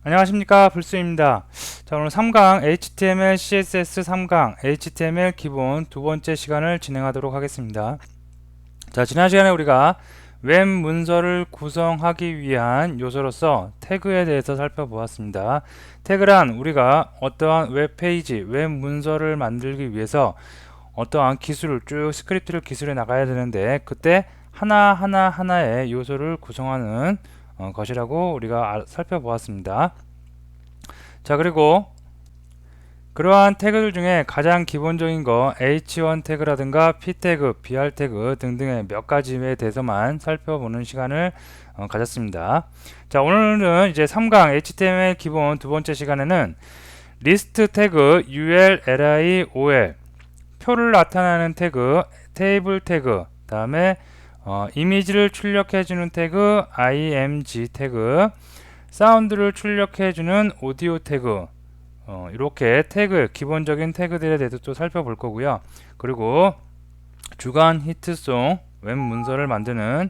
안녕하십니까, 불수입니다. 자, 오늘 3강 HTML, CSS 3강 HTML 기본 두 번째 시간을 진행하도록 하겠습니다. 자, 지난 시간에 우리가 웹 문서를 구성하기 위한 요소로서 태그에 대해서 살펴보았습니다. 태그란 우리가 어떠한 웹페이지, 웹 문서를 만들기 위해서 어떠한 기술을 쭉 스크립트를 기술해 나가야 되는데, 그때 하나의 요소를 구성하는 것이라고 우리가 살펴보았습니다. 자, 그리고 그러한 태그들 중에 가장 기본적인 거 H1 태그라든가 P 태그, BR 태그 등등의 몇 가지에 대해서만 살펴보는 시간을 가졌습니다. 자, 오늘은 이제 3강 HTML 기본 두 번째 시간에는 리스트 태그, UL, LI, OL, 표를 나타내는 태그, 테이블 태그, 다음에 이미지를 출력해주는 태그, IMG 태그, 사운드를 출력해주는 오디오 태그, 이렇게 태그, 기본적인 태그들에 대해서 또 살펴볼 거고요. 그리고 주간 히트송, 웹 문서를 만드는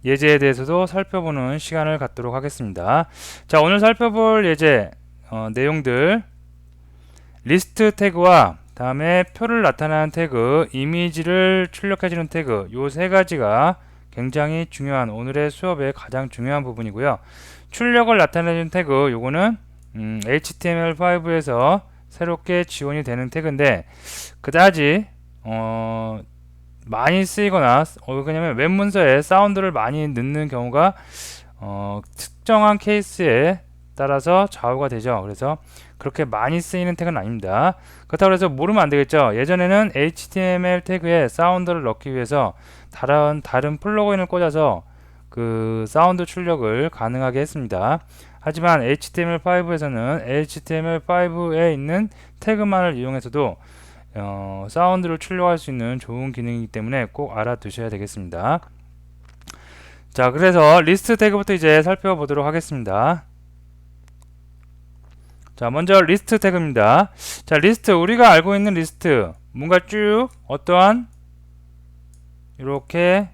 예제에 대해서도 살펴보는 시간을 갖도록 하겠습니다. 자, 오늘 살펴볼 예제 내용들, 리스트 태그와 다음에 표를 나타내는 태그, 이미지를 출력해주는 태그, 요 세 가지가 굉장히 중요한, 오늘의 수업의 가장 중요한 부분이고요. 출력을 나타내는 태그, 요거는 HTML5에서 새롭게 지원이 되는 태그인데 그다지 많이 쓰이거나 왜냐면 웹 문서에 사운드를 많이 넣는 경우가 특정한 케이스에 따라서 좌우가 되죠. 그래서 그렇게 많이 쓰이는 태그는 아닙니다. 그렇다고 해서 모르면 안 되겠죠. 예전에는 HTML 태그에 사운드를 넣기 위해서 다른 플러그인을 꽂아서 그 사운드 출력을 가능하게 했습니다. 하지만 HTML5에서는 HTML5에 있는 태그만을 이용해서도 사운드를 출력할 수 있는 좋은 기능이기 때문에 꼭 알아두셔야 되겠습니다. 자, 그래서 리스트 태그부터 이제 살펴보도록 하겠습니다. 자, 먼저 리스트 태그입니다. 자, 리스트, 우리가 알고 있는 리스트, 뭔가 쭉 어떠한 이렇게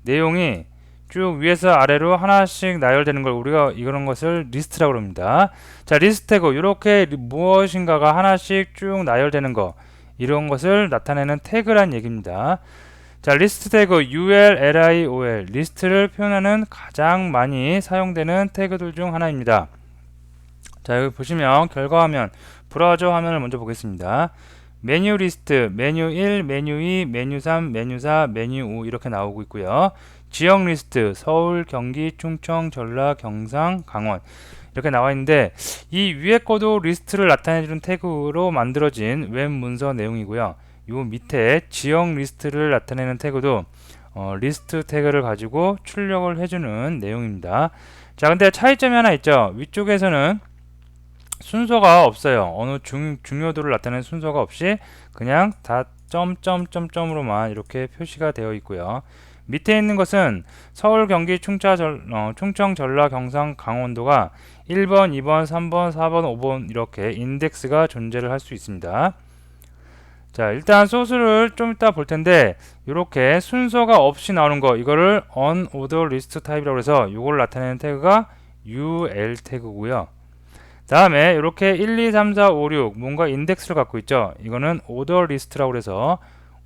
내용이 쭉 위에서 아래로 하나씩 나열되는 걸 우리가 이런 것을 리스트라고 합니다. 자, 리스트 태그, 이렇게 무엇인가가 하나씩 쭉 나열되는 거, 이런 것을 나타내는 태그란 얘기입니다. 자, 리스트 태그 UL, LI, OL, 리스트를 표현하는 가장 많이 사용되는 태그들 중 하나입니다. 자, 여기 보시면 결과 화면, 브라우저 화면을 먼저 보겠습니다. 메뉴 리스트, 메뉴 1, 메뉴 2, 메뉴 3, 메뉴 4, 메뉴 5 이렇게 나오고 있고요. 지역 리스트, 서울, 경기, 충청, 전라, 경상, 강원 이렇게 나와 있는데 이 위에 거도 리스트를 나타내주는 태그로 만들어진 웹 문서 내용이고요. 요 밑에 지역 리스트를 나타내는 태그도 리스트 태그를 가지고 출력을 해주는 내용입니다. 자, 근데 차이점이 하나 있죠. 위쪽에서는 순서가 없어요. 어느 중요도를 나타내는 순서가 없이 그냥 다 점점점점으로만 이렇게 표시가 되어 있고요. 밑에 있는 것은 서울, 경기, 충청, 전라, 경상, 강원도가 1번, 2번, 3번, 4번, 5번 이렇게 인덱스가 존재를 할 수 있습니다. 자, 일단 소스를 좀 이따 볼 텐데 이렇게 순서가 없이 나오는 거, 이거를 unordered list type이라고 해서 이걸 나타내는 태그가 ul 태그고요. 다음에 이렇게 1, 2, 3, 4, 5, 6 뭔가 인덱스를 갖고 있죠. 이거는 order list라고 해서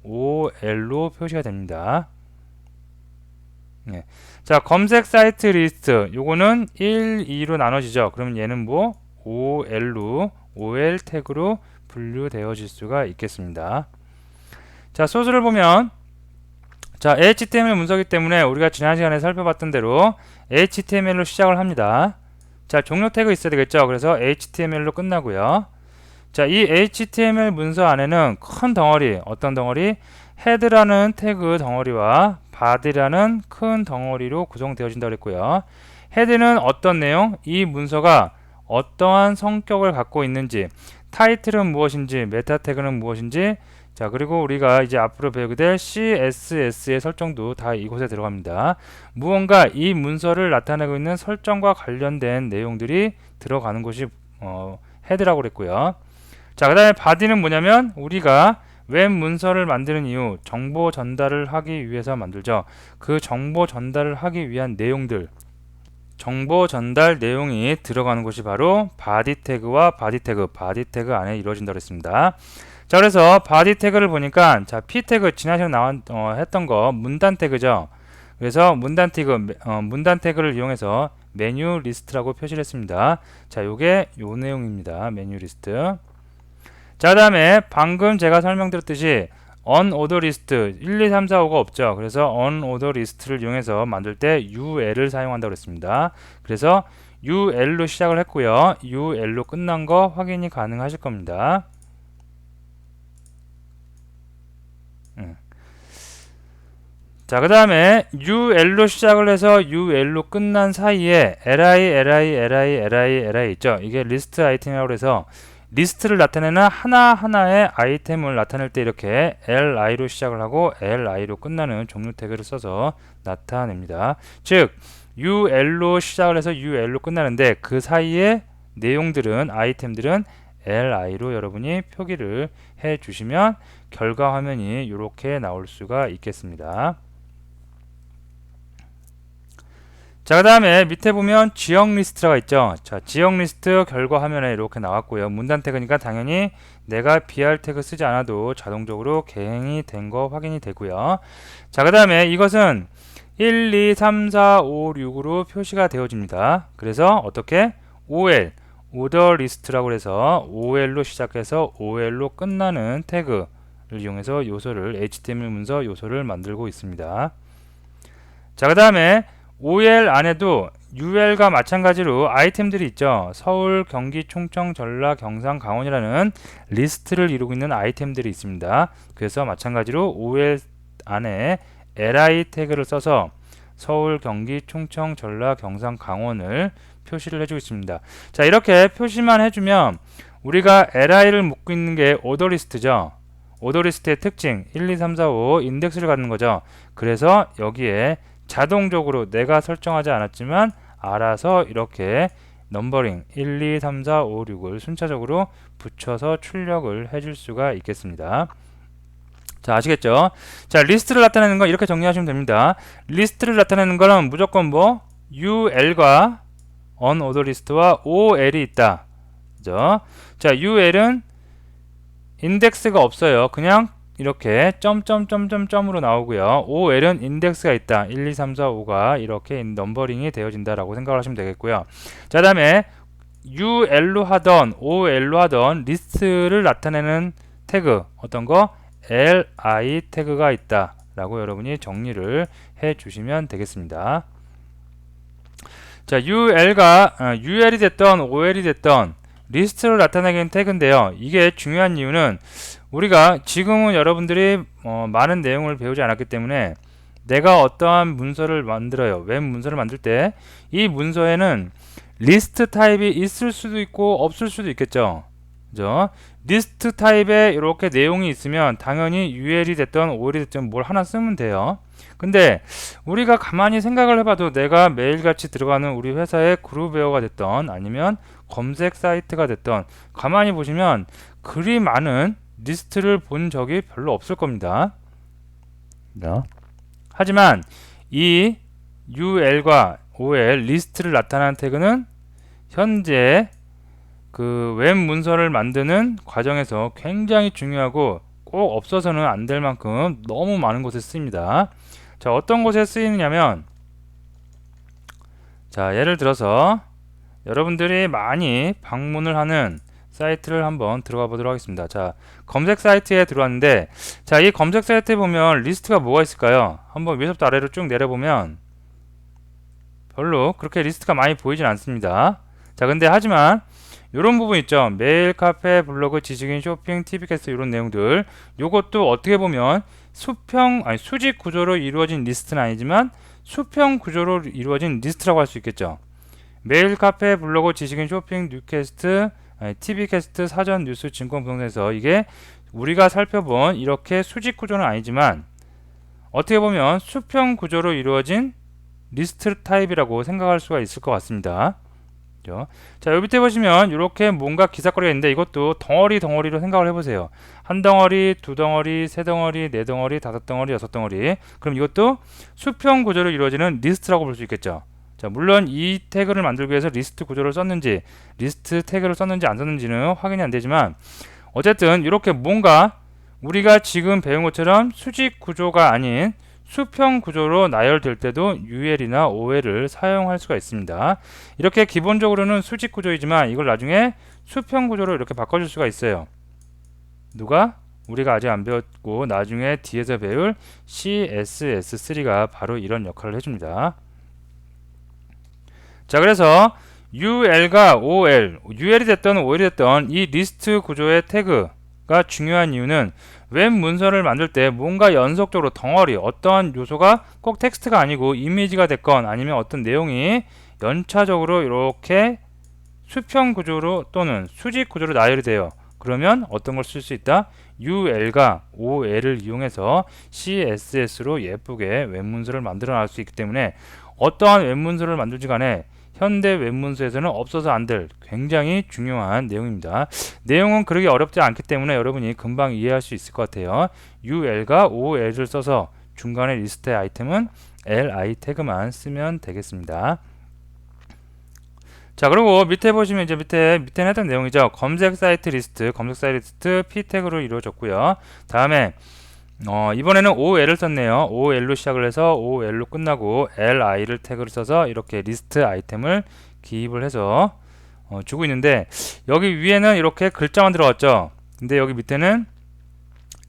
ol로 표시가 됩니다. 네. 자, 검색 사이트 리스트, 요거는 1, 2로 나눠지죠. 그러면 얘는 뭐 ol 태그로 분류되어질 수가 있겠습니다. 자, 소스를 보면 자, HTML 문서기 때문에 우리가 지난 시간에 살펴봤던 대로 HTML로 시작을 합니다. 자, 종료 태그 있어야 되겠죠. 그래서 HTML로 끝나고요. 자, 이 HTML 문서 안에는 큰 덩어리, 어떤 덩어리? 헤드라는 태그 덩어리와 body라는 큰 덩어리로 구성되어진다고 했고요. 헤드는 어떤 내용? 이 문서가 어떠한 성격을 갖고 있는지, 타이틀은 무엇인지, 메타 태그는 무엇인지, 자, 그리고 우리가 이제 앞으로 배우게 될 CSS의 설정도 다 이곳에 들어갑니다. 무언가 이 문서를 나타내고 있는 설정과 관련된 내용들이 들어가는 것이 헤드라고 그랬고요. 자, 그 다음에 body는 뭐냐면 우리가 웹 문서를 만드는 이유, 정보 전달을 하기 위해서 만들죠. 그 정보 전달을 하기 위한 내용들, 정보 전달 내용이 들어가는 곳이 바로 바디 태그와 바디 태그 안에 이루어진다고 했습니다. 자, 그래서 바디 태그를 보니까 자, p 태그 지난 시간에 했던 거 문단 태그죠. 그래서 문단 태그를 이용해서 메뉴 리스트라고 표시를 했습니다. 자, 요게 요 내용입니다. 메뉴 리스트. 자, 그다음에 방금 제가 설명드렸듯이 unorder list 1, 2, 3, 4, 5가 없죠. 그래서 unorder list를 이용해서 만들 때 ul을 사용한다고 했습니다. 그래서 ul로 시작을 했고요. ul로 끝난 거 확인이 가능하실 겁니다. 자, 그 다음에 ul로 시작을 해서 ul로 끝난 사이에 li 있죠. 이게 리스트 아이템이라고 해서 리스트를 나타내는 하나하나의 아이템을 나타낼 때 이렇게 li로 시작을 하고 li로 끝나는 종류 태그를 써서 나타냅니다. 즉 ul로 시작을 해서 ul로 끝나는데 그 사이에 내용들은 아이템들은 li로 여러분이 표기를 해 주시면 결과 화면이 이렇게 나올 수가 있겠습니다. 자, 그 다음에 밑에 보면 지역 리스트가 있죠. 자, 지역 리스트 결과 화면에 이렇게 나왔고요. 문단 태그니까 당연히 내가 br 태그 쓰지 않아도 자동적으로 개행이 된 거 확인이 되고요. 자, 그 다음에 이것은 1, 2, 3, 4, 5, 6으로 표시가 되어집니다. 그래서 어떻게? OL, order list라고 해서 OL로 시작해서 OL로 끝나는 태그를 이용해서 요소를 HTML 문서 요소를 만들고 있습니다. 자, 그 다음에 OL 안에도 UL과 마찬가지로 아이템들이 있죠. 서울, 경기, 충청, 전라, 경상, 강원이라는 리스트를 이루고 있는 아이템들이 있습니다. 그래서 마찬가지로 OL 안에 li 태그를 써서 서울, 경기, 충청, 전라, 경상, 강원을 표시를 해주고 있습니다. 자, 이렇게 표시만 해주면 우리가 li를 묻고 있는 게 오더리스트죠. 오더리스트의 특징 1, 2, 3, 4, 5 인덱스를 갖는 거죠. 그래서 여기에 자동적으로 내가 설정하지 않았지만 알아서 이렇게 넘버링 1, 2, 3, 4, 5, 6을 순차적으로 붙여서 출력을 해줄 수가 있겠습니다. 자, 아시겠죠? 자, 리스트를 나타내는 건 이렇게 정리하시면 됩니다. 리스트를 나타내는 거는 무조건 뭐 ul과 unorder list와 ol이 있다. 그죠? 자, ul은 인덱스가 없어요. 그냥 이렇게 점점점점점으로 나오고요. ol은 인덱스가 있다. 1, 2, 3, 4, 5가 이렇게 넘버링이 되어진다라고 생각을 하시면 되겠고요. 자, 다음에 ul로 하던 ol로 하던 리스트를 나타내는 태그 어떤 거? li 태그가 있다 라고 여러분이 정리를 해 주시면 되겠습니다. 자, ul이 됐던 ol이 됐던 리스트를 나타내는 태그인데요. 이게 중요한 이유는 우리가 지금은 여러분들이 많은 내용을 배우지 않았기 때문에 내가 어떠한 문서를 만들어요. 웹 문서를 만들 때 이 문서에는 리스트 타입이 있을 수도 있고 없을 수도 있겠죠. 그죠? 리스트 타입에 이렇게 내용이 있으면 당연히 ul이 됐던 ol이 됐든 뭘 하나 쓰면 돼요. 근데 우리가 가만히 생각을 해봐도 내가 매일같이 들어가는 우리 회사의 그룹웨어가 됐던 아니면 검색 사이트가 됐던 가만히 보시면 그리 많은 리스트를 본 적이 별로 없을 겁니다. 하지만 이 ul과 ol 리스트를 나타내는 태그는 현재 그 웹 문서를 만드는 과정에서 굉장히 중요하고 꼭 없어서는 안 될 만큼 너무 많은 곳에 쓰입니다. 자, 어떤 곳에 쓰이느냐면 자, 예를 들어서 여러분들이 많이 방문을 하는 사이트를 한번 들어가 보도록 하겠습니다. 자, 검색 사이트에 들어왔는데 자, 이 검색 사이트에 보면 리스트가 뭐가 있을까요? 한번 위에서부터 아래로 쭉 내려보면 별로 그렇게 리스트가 많이 보이진 않습니다. 자, 근데 하지만 이런 부분 있죠. 메일, 카페, 블로그, 지식인, 쇼핑, TV캐스트 이런 내용들 요것도 어떻게 보면 수직 구조로 이루어진 리스트는 아니지만 수평 구조로 이루어진 리스트라고 할 수 있겠죠. 메일, 카페, 블로그, 지식인, 쇼핑, 뉴캐스트, TV캐스트, 사전, 뉴스, 증권, 부동산에서 이게 우리가 살펴본 이렇게 수직 구조는 아니지만 어떻게 보면 수평 구조로 이루어진 리스트 타입이라고 생각할 수가 있을 것 같습니다. 자, 여기 밑에 보시면 이렇게 뭔가 기사거리가 있는데 이것도 덩어리로 생각을 해보세요. 한 덩어리, 두 덩어리, 세 덩어리, 네 덩어리, 다섯 덩어리, 여섯 덩어리. 그럼 이것도 수평 구조로 이루어지는 리스트라고 볼 수 있겠죠. 자, 물론 이 태그를 만들기 위해서 리스트 구조를 썼는지, 리스트 태그를 썼는지 안 썼는지는 확인이 안 되지만, 어쨌든 이렇게 뭔가 우리가 지금 배운 것처럼 수직 구조가 아닌 수평 구조로 나열될 때도 UL이나 OL을 사용할 수가 있습니다. 이렇게 기본적으로는 수직 구조이지만 이걸 나중에 수평 구조로 이렇게 바꿔줄 수가 있어요. 누가? 우리가 아직 안 배웠고 나중에 뒤에서 배울 CSS3가 바로 이런 역할을 해줍니다. 자, 그래서 UL과 OL, UL이 됐던 OL이 됐던 이 리스트 구조의 태그가 중요한 이유는 웹 문서를 만들 때 뭔가 연속적으로 덩어리, 어떠한 요소가 꼭 텍스트가 아니고 이미지가 됐건 아니면 어떤 내용이 연차적으로 이렇게 수평 구조로 또는 수직 구조로 나열이 돼요. 그러면 어떤 걸 쓸 수 있다? UL과 OL을 이용해서 CSS로 예쁘게 웹문서를 만들어 낼 수 있기 때문에 어떠한 웹문서를 만들지 간에 현대 웹문서에서는 없어서 안 될 굉장히 중요한 내용입니다. 내용은 그렇게 어렵지 않기 때문에 여러분이 금방 이해할 수 있을 것 같아요. UL과 OL을 써서 중간에 리스트의 아이템은 LI 태그만 쓰면 되겠습니다. 자, 그리고 밑에 보시면 이제 밑에는 했던 내용이죠. 검색 사이트 리스트, 검색 사이트 리스트 P 태그로 이루어졌고요. 다음에 이번에는 OL을 썼네요. OL로 시작을 해서 OL로 끝나고 LI를 태그를 써서 이렇게 리스트 아이템을 기입을 해서 주고 있는데 여기 위에는 이렇게 글자만 들어갔죠. 근데 여기 밑에는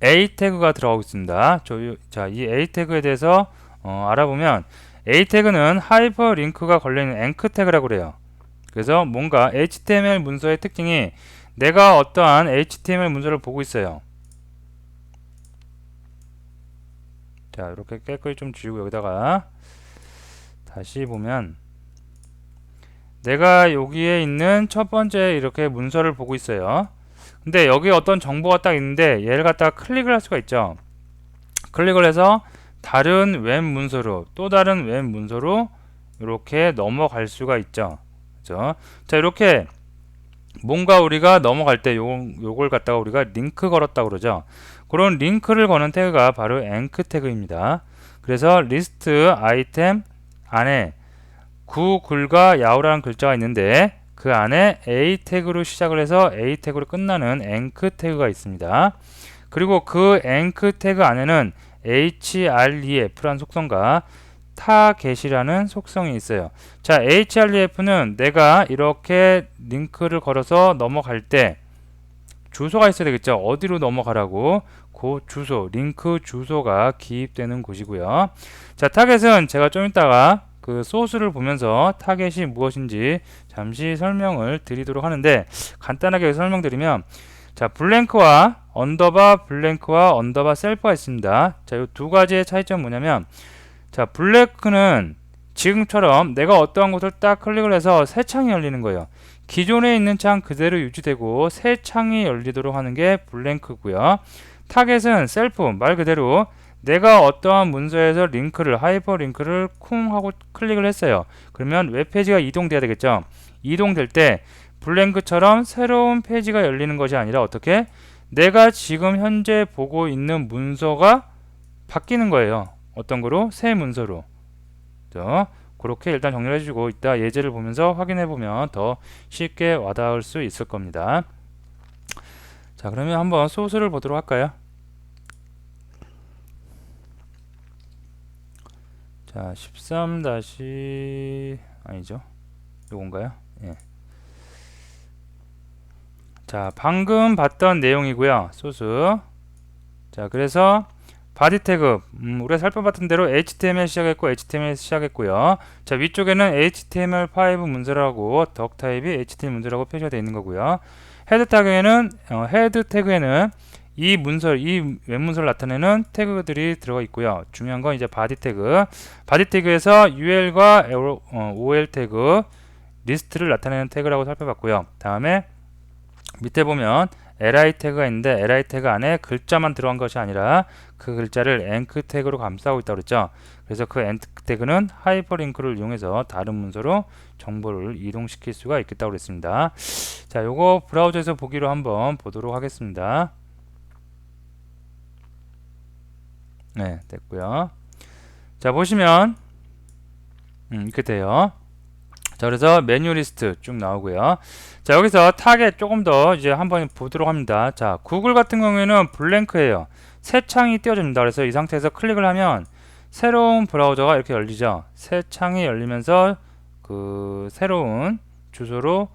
A 태그가 들어가고 있습니다. 자, 이 A 태그에 대해서 알아보면 A 태그는 하이퍼 링크가 걸려있는 앵크 태그라고 그래요. 그래서 뭔가 HTML 문서의 특징이 내가 어떠한 HTML 문서를 보고 있어요. 자, 이렇게 깨끗이 좀 지우고 여기다가 다시 보면 내가 여기에 있는 첫 번째 이렇게 문서를 보고 있어요. 근데 여기 어떤 정보가 딱 있는데 얘를 갖다가 클릭을 할 수가 있죠. 클릭을 해서 다른 웹 문서로 또 다른 웹 문서로 이렇게 넘어갈 수가 있죠. 그죠? 자, 이렇게 뭔가 우리가 넘어갈 때 요걸 갖다가 우리가 링크 걸었다 그러죠. 그런 링크를 거는 태그가 바로 앵크 태그입니다. 그래서 리스트 아이템 안에 구글과 야후라는 글자가 있는데 그 안에 A 태그로 시작을 해서 A 태그로 끝나는 앵크 태그가 있습니다. 그리고 그 앵크 태그 안에는 href라는 속성과 타겟이라는 속성이 있어요. 자, href는 내가 이렇게 링크를 걸어서 넘어갈 때 주소가 있어야 되겠죠. 어디로 넘어가라고 그 주소, 링크 주소가 기입되는 곳이고요. 자, 타겟은 제가 좀 이따가 그 소스를 보면서 타겟이 무엇인지 잠시 설명을 드리도록 하는데 간단하게 설명드리면 자, 블랭크와 언더바 셀프가 있습니다. 자, 이 두 가지의 차이점은 뭐냐면 자, 블랭크는 지금처럼 내가 어떠한 곳을 딱 클릭을 해서 새 창이 열리는 거예요. 기존에 있는 창 그대로 유지되고 새 창이 열리도록 하는 게 블랭크고요. 타겟은 셀프, 말 그대로 내가 어떠한 문서에서 링크를 하이퍼 링크를 쿵 하고 클릭을 했어요. 그러면 웹페이지가 이동돼야 되겠죠. 이동될 때 블랭크처럼 새로운 페이지가 열리는 것이 아니라 어떻게 내가 지금 현재 보고 있는 문서가 바뀌는 거예요. 어떤 거로? 새 문서로. 그렇게 일단 정리를 해주고 이따 예제를 보면서 확인해 보면 더 쉽게 와닿을 수 있을 겁니다. 자, 그러면 한번 소스를 보도록 할까요? 자, 13 아니죠? 요건가요? 예. 자, 방금 봤던 내용이고요. 소스. 자, 그래서 바디 태그 우리가 살펴봤던 대로 HTML 시작했고 HTML 시작했고요. 자, 위쪽에는 HTML5 문서라고 덕 타입이 HTML 문서라고 표시가 되어 있는 거고요. 헤드 태그에는 이 웹 문서를 나타내는 태그들이 들어가 있고요. 중요한 건 이제 바디 태그. 바디 태그에서 UL과 OL 태그 리스트를 나타내는 태그라고 살펴봤고요. 다음에 밑에 보면 li 태그가 있는데 li 태그 안에 글자만 들어간 것이 아니라 그 글자를 앵크 태그로 감싸고 있다고 그랬죠. 그래서 그 앵크 태그는 하이퍼링크를 이용해서 다른 문서로 정보를 이동시킬 수가 있겠다고 그랬습니다. 자, 요거 브라우저에서 보기로 한번 보도록 하겠습니다. 네, 됐고요. 자, 보시면 이렇게 돼요. 자, 그래서 메뉴 리스트 쭉 나오고요. 자, 여기서 타겟 조금 더 이제 한번 보도록 합니다. 자, 구글 같은 경우에는 블랭크예요. 새 창이 띄워집니다. 그래서 이 상태에서 클릭을 하면 새로운 브라우저가 이렇게 열리죠. 새 창이 열리면서 그 새로운 주소로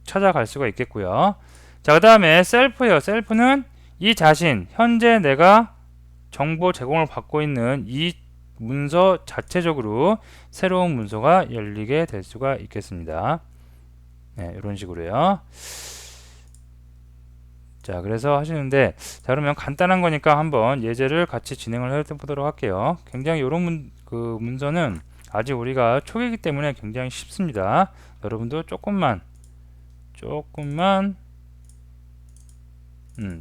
찾아갈 수가 있겠고요. 자, 그 다음에 셀프예요. 셀프는 이 자신, 현재 내가 정보 제공을 받고 있는 이 문서 자체적으로 새로운 문서가 열리게 될 수가 있겠습니다. 네, 이런 식으로요. 자, 그래서 하시는데, 자, 그러면 간단한 거니까 한번 예제를 같이 진행을 해보도록 할게요. 굉장히 이런 문서는 아직 우리가 초기이기 때문에 굉장히 쉽습니다. 여러분도 조금만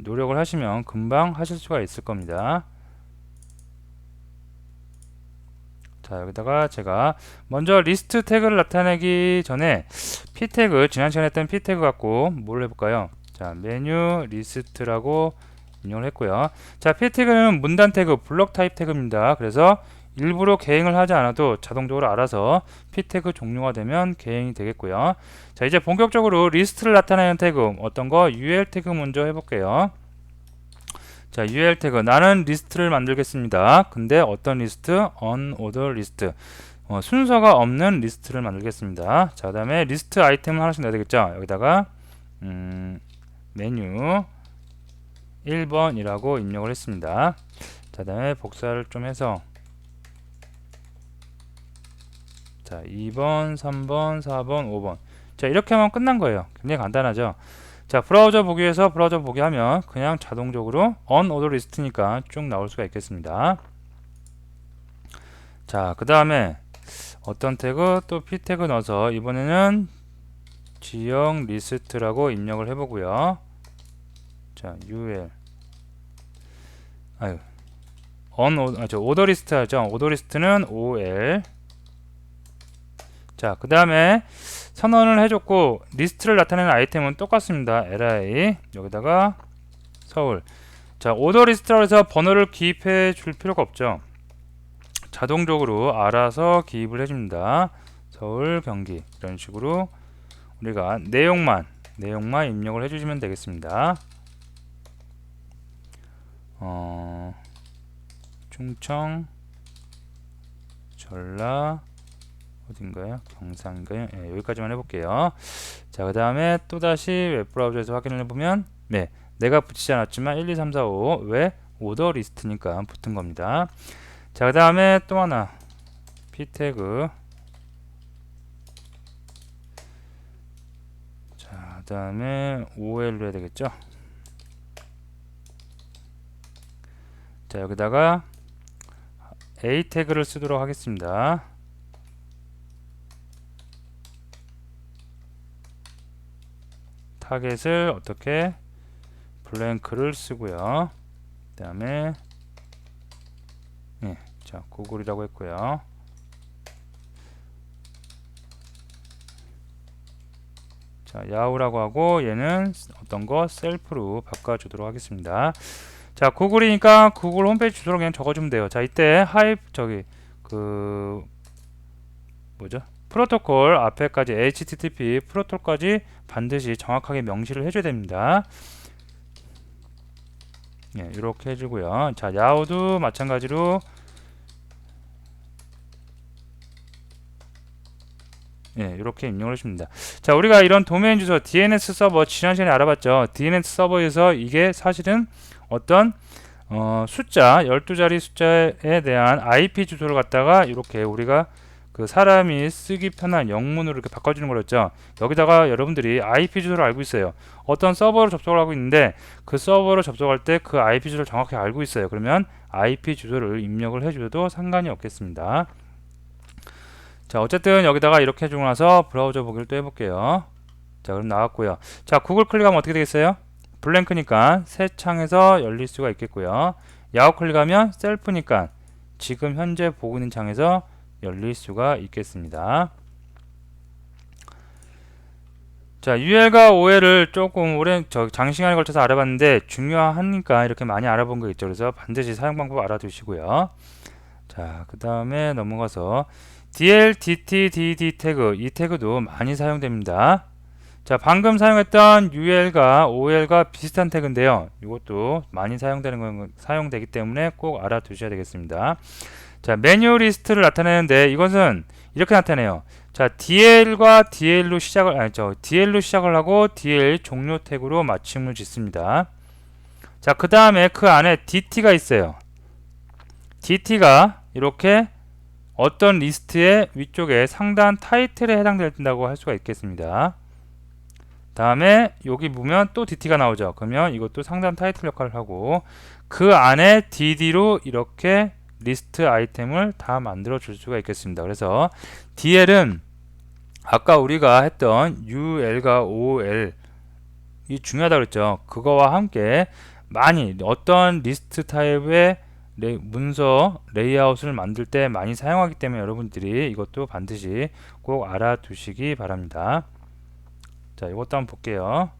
노력을 하시면 금방 하실 수가 있을 겁니다. 자, 여기다가 제가 먼저 리스트 태그를 나타내기 전에 p 태그, 지난 시간에 했던 p 태그 갖고 뭘 해볼까요? 자, 메뉴 리스트라고 입력을 했고요. 자, p 태그는 문단 태그, 블록 타입 태그입니다. 그래서 일부러 개행을 하지 않아도 자동적으로 알아서 p 태그 종료가 되면 개행이 되겠고요. 자, 이제 본격적으로 리스트를 나타내는 태그, 어떤 거 ul 태그 먼저 해볼게요. 자, ul 태그, 나는 리스트를 만들겠습니다. 근데 어떤 리스트? unordered 리스트, 순서가 없는 리스트를 만들겠습니다. 자, 그 다음에 리스트 아이템을 하나씩 내야 되겠죠. 여기다가 메뉴 1번이라고 입력을 했습니다. 자, 그 다음에 복사를 좀 해서 자, 2번, 3번, 4번, 5번. 자, 이렇게 하면 끝난 거예요. 굉장히 간단하죠. 자, 브라우저 보기에서 브라우저 보기 하면 그냥 자동적으로 unordered 리스트니까 쭉 나올 수가 있겠습니다. 자, 그 다음에 어떤 태그, 또 p 태그 넣어서 이번에는 지역 리스트라고 입력을 해보고요. 자, ul 오더 리스트 하죠. 오더 리스트는 ol. 자, 그 다음에 선언을 해줬고 리스트를 나타내는 아이템은 똑같습니다. li 여기다가 서울. 자, 오더 리스트라고 해서 번호를 기입해 줄 필요가 없죠. 자동적으로 알아서 기입을 해줍니다. 서울, 경기. 이런 식으로 우리가 내용만 입력을 해주시면 되겠습니다. 충청, 전라, 어딘가요? 경상인가요? 네, 여기까지만 해볼게요. 자, 그 다음에 또다시 웹브라우저에서 확인을 해보면 네, 내가 붙이지 않았지만 1, 2, 3, 4, 5 왜? 오더 리스트니까 붙은 겁니다. 자, 그 다음에 또 하나 p 태그. 자, 그 다음에 ol로 해야 되겠죠. 자, 여기다가 a 태그를 쓰도록 하겠습니다. 타겟을 어떻게 블랭크를 쓰고요. 그 다음에 자, 구글이라고 했고요. 자, 야후라고 하고 얘는 어떤 거 셀프로 바꿔주도록 하겠습니다. 자, 구글이니까 구글 홈페이지 주소로 그냥 적어주면 돼요. 자, 이때 프로토콜 앞에까지 HTTP 프로토콜까지 반드시 정확하게 명시를 해줘야 됩니다. 이렇게 해주고요. 자, 야후도 마찬가지로 이렇게 입력을 해줍니다. 자, 우리가 이런 도메인 주소 DNS 서버 지난 시간에 알아봤죠. DNS 서버에서 이게 사실은 어떤 숫자 12자리 숫자에 대한 IP 주소를 갖다가 이렇게 우리가 그 사람이 쓰기 편한 영문으로 이렇게 바꿔주는 거였죠. 여기다가 여러분들이 IP 주소를 알고 있어요. 어떤 서버로 접속을 하고 있는데 그 서버로 접속할 때 그 IP 주소를 정확히 알고 있어요. 그러면 IP 주소를 입력을 해줘도 상관이 없겠습니다. 자, 어쨌든 여기다가 이렇게 해주고 나서 브라우저 보기를 또 해볼게요. 자, 그럼 나왔고요. 자, 구글 클릭하면 어떻게 되겠어요? 블랭크니까 새 창에서 열릴 수가 있겠고요. 야후 클릭하면 셀프니까 지금 현재 보고 있는 창에서 열릴 수가 있겠습니다. 자, ul과 ol을 조금 장시간에 걸쳐서 알아봤는데 중요하니까 이렇게 많이 알아본 거 있죠. 그래서 반드시 사용 방법 알아두시고요. 자, 그 다음에 넘어가서 dl, dt, dd 태그, 이 태그도 많이 사용됩니다. 자, 방금 사용했던 ul과 ol과 비슷한 태그인데요. 이것도 많이 사용되기 때문에 꼭 알아두셔야 되겠습니다. 자, 메뉴 리스트를 나타내는데 이것은 이렇게 나타내요. 자, dl과 dl로 시작을 하고 dl 종료 태그로 마침을 짓습니다. 자, 그 다음에 그 안에 dt가 있어요. dt가 이렇게 어떤 리스트의 위쪽에 상단 타이틀에 해당된다고 할 수가 있겠습니다. 다음에 여기 보면 또 dt가 나오죠. 그러면 이것도 상단 타이틀 역할을 하고 그 안에 dd로 이렇게 리스트 아이템을 다 만들어 줄 수가 있겠습니다. 그래서 dl은 아까 우리가 했던 ul과 ol 이 중요하다고 그랬죠. 그거와 함께 많이 어떤 리스트 타입의 문서 레이아웃을 만들 때 많이 사용하기 때문에 여러분들이 이것도 반드시 꼭 알아두시기 바랍니다. 자, 이것도 한번 볼게요.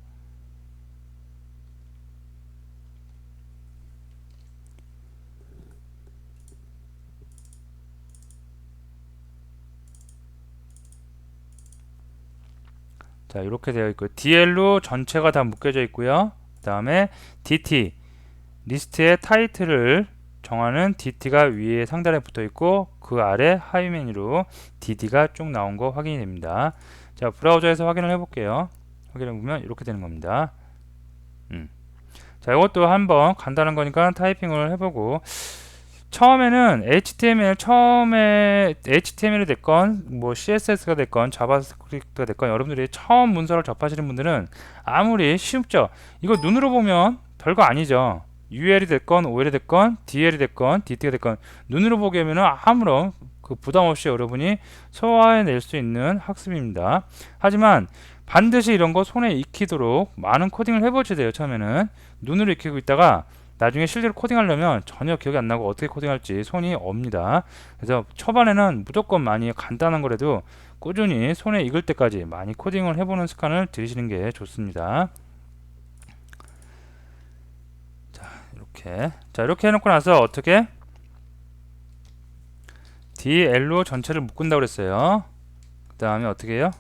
자, 이렇게 되어 있고 dl로 전체가 다 묶여져 있고요. 그 다음에 dt 리스트의 타이틀을 정하는 dt가 위에 상단에 붙어 있고 그 아래 하위 메뉴로 dd가 쭉 나온 거 확인이 됩니다. 자, 브라우저에서 확인을 해볼게요. 확인해 보면 이렇게 되는 겁니다. 자, 이것도 한번 간단한 거니까 타이핑을 해보고 처음에는 HTML이 됐건 뭐 CSS가 됐건 자바스크립트가 됐건 여러분들이 처음 문서를 접하시는 분들은 아무리 쉽죠. 이거 눈으로 보면 별거 아니죠. UL이 됐건 OL이 됐건 DL이 됐건 DT가 됐건 눈으로 보게 하면 아무런 그 부담 없이 여러분이 소화해낼 수 있는 학습입니다. 하지만 반드시 이런 거 손에 익히도록 많은 코딩을 해보셔야 돼요. 처음에는 눈으로 익히고 있다가 나중에 실제로 코딩하려면 전혀 기억이 안 나고 어떻게 코딩할지 손이 옵니다. 그래서 초반에는 무조건 많이 간단한 거라도 꾸준히 손에 익을 때까지 많이 코딩을 해보는 습관을 들이시는 게 좋습니다. 자, 이렇게 해놓고 나서 어떻게 dl로 전체를 묶은다고 그랬어요. 그 다음에 어떻게 해요?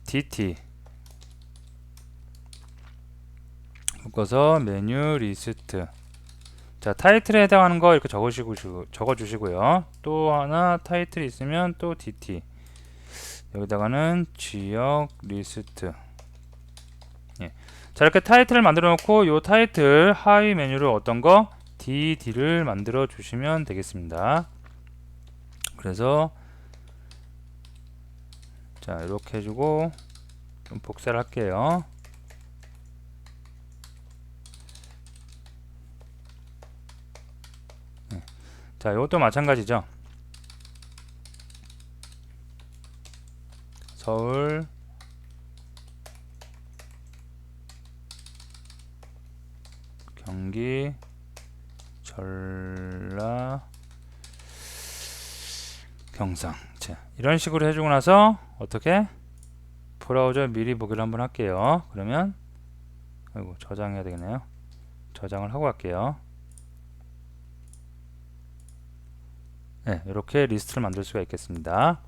dt 묶어서 메뉴 리스트. 자, 타이틀에 해당하는 거 이렇게 적어주시고요. 또 하나 타이틀이 있으면 또 dt. 여기다가는 지역 리스트. 예. 자, 이렇게 타이틀을 만들어 놓고 요 타이틀 하위 메뉴로 어떤 거 dd를 만들어 주시면 되겠습니다. 그래서 자, 이렇게 해주고 좀 복사를 할게요. 자, 이것도 마찬가지죠. 서울 경기 전라 경상. 자, 이런 식으로 해주고 나서 어떻게 브라우저 미리 보기를 한번 할게요. 그러면 아이고, 저장해야 되겠네요. 저장을 하고 갈게요. 네, 이렇게 리스트를 만들 수가 있겠습니다.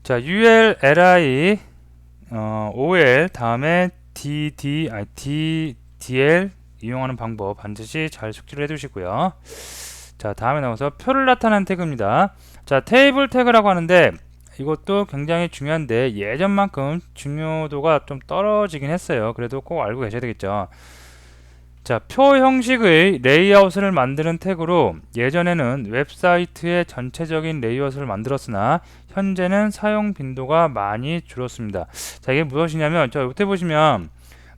자, ul, li, ol 다음에 dl 이용하는 방법 반드시 잘 숙지를 해두시고요. 자, 다음에 나와서 표를 나타내는 태그입니다. 자, 테이블 태그라고 하는데 이것도 굉장히 중요한데 예전만큼 중요도가 좀 떨어지긴 했어요. 그래도 꼭 알고 계셔야 되겠죠. 자, 표 형식의 레이아웃을 만드는 태그로 예전에는 웹사이트의 전체적인 레이아웃을 만들었으나 현재는 사용 빈도가 많이 줄었습니다. 자, 이게 무엇이냐면 저 옆에 보시면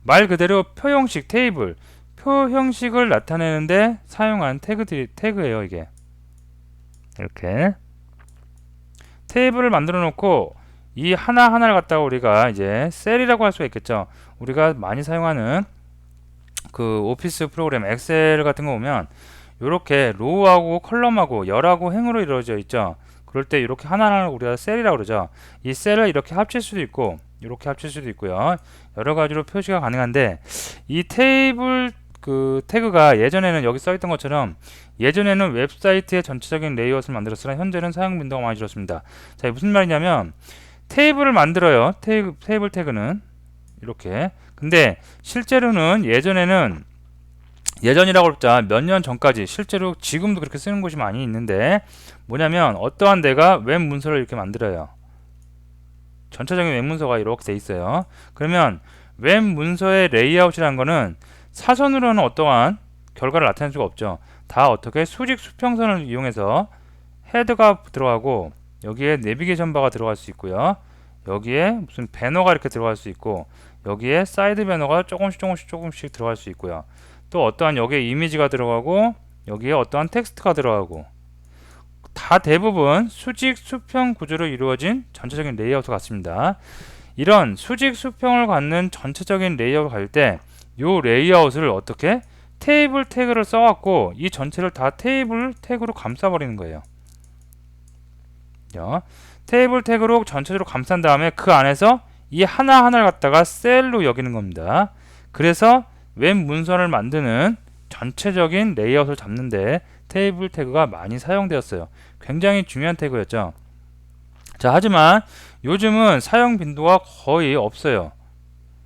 말 그대로 표 형식 테이블, 표 형식을 나타내는데 사용한 태그예요. 이게 이렇게 테이블을 만들어 놓고 이 하나하나를 갖다가 우리가 이제 셀이라고 할 수가 있겠죠. 우리가 많이 사용하는 그 오피스 프로그램 엑셀 같은 거 보면 이렇게 로우하고 컬럼하고 열하고 행으로 이루어져 있죠. 그럴 때 이렇게 하나하나 우리가 셀이라고 그러죠. 이 셀을 이렇게 합칠 수도 있고 이렇게 합칠 수도 있고요. 여러 가지로 표시가 가능한데 이 테이블 그 태그가 예전에는 여기 써있던 것처럼 예전에는 웹사이트의 전체적인 레이아웃을 만들었으나 현재는 사용 빈도가 많이 줄었습니다. 자, 이게 무슨 말이냐면 테이블을 만들어요. 테이블 태그는 이렇게. 근데 실제로는 예전이라고 했자 몇 년 전까지 실제로 지금도 그렇게 쓰는 곳이 많이 있는데 뭐냐면 어떠한 데가 웹 문서를 이렇게 만들어요. 전체적인 웹 문서가 이렇게 돼 있어요. 그러면 웹 문서의 레이아웃이라는 거는 사선으로는 어떠한 결과를 나타낼 수가 없죠. 다 어떻게 수직 수평선을 이용해서 헤드가 들어가고 여기에 내비게이션 바가 들어갈 수 있고요. 여기에 무슨 배너가 이렇게 들어갈 수 있고 여기에 사이드 배너가 조금씩 들어갈 수 있고요. 또 어떠한 여기에 이미지가 들어가고 여기에 어떠한 텍스트가 들어가고 다 대부분 수직 수평 구조로 이루어진 전체적인 레이아웃 같습니다. 이런 수직 수평을 갖는 전체적인 레이아웃을 갈 때 이 레이아웃을 어떻게 테이블 태그를 써갖고 이 전체를 다 테이블 태그로 감싸버리는 거예요. 테이블 태그로 전체적으로 감싼 다음에 그 안에서 이 하나하나를 갖다가 셀로 여기는 겁니다. 그래서 웹 문서를 만드는 전체적인 레이아웃을 잡는데 테이블 태그가 많이 사용되었어요. 굉장히 중요한 태그였죠. 자, 하지만 요즘은 사용 빈도가 거의 없어요.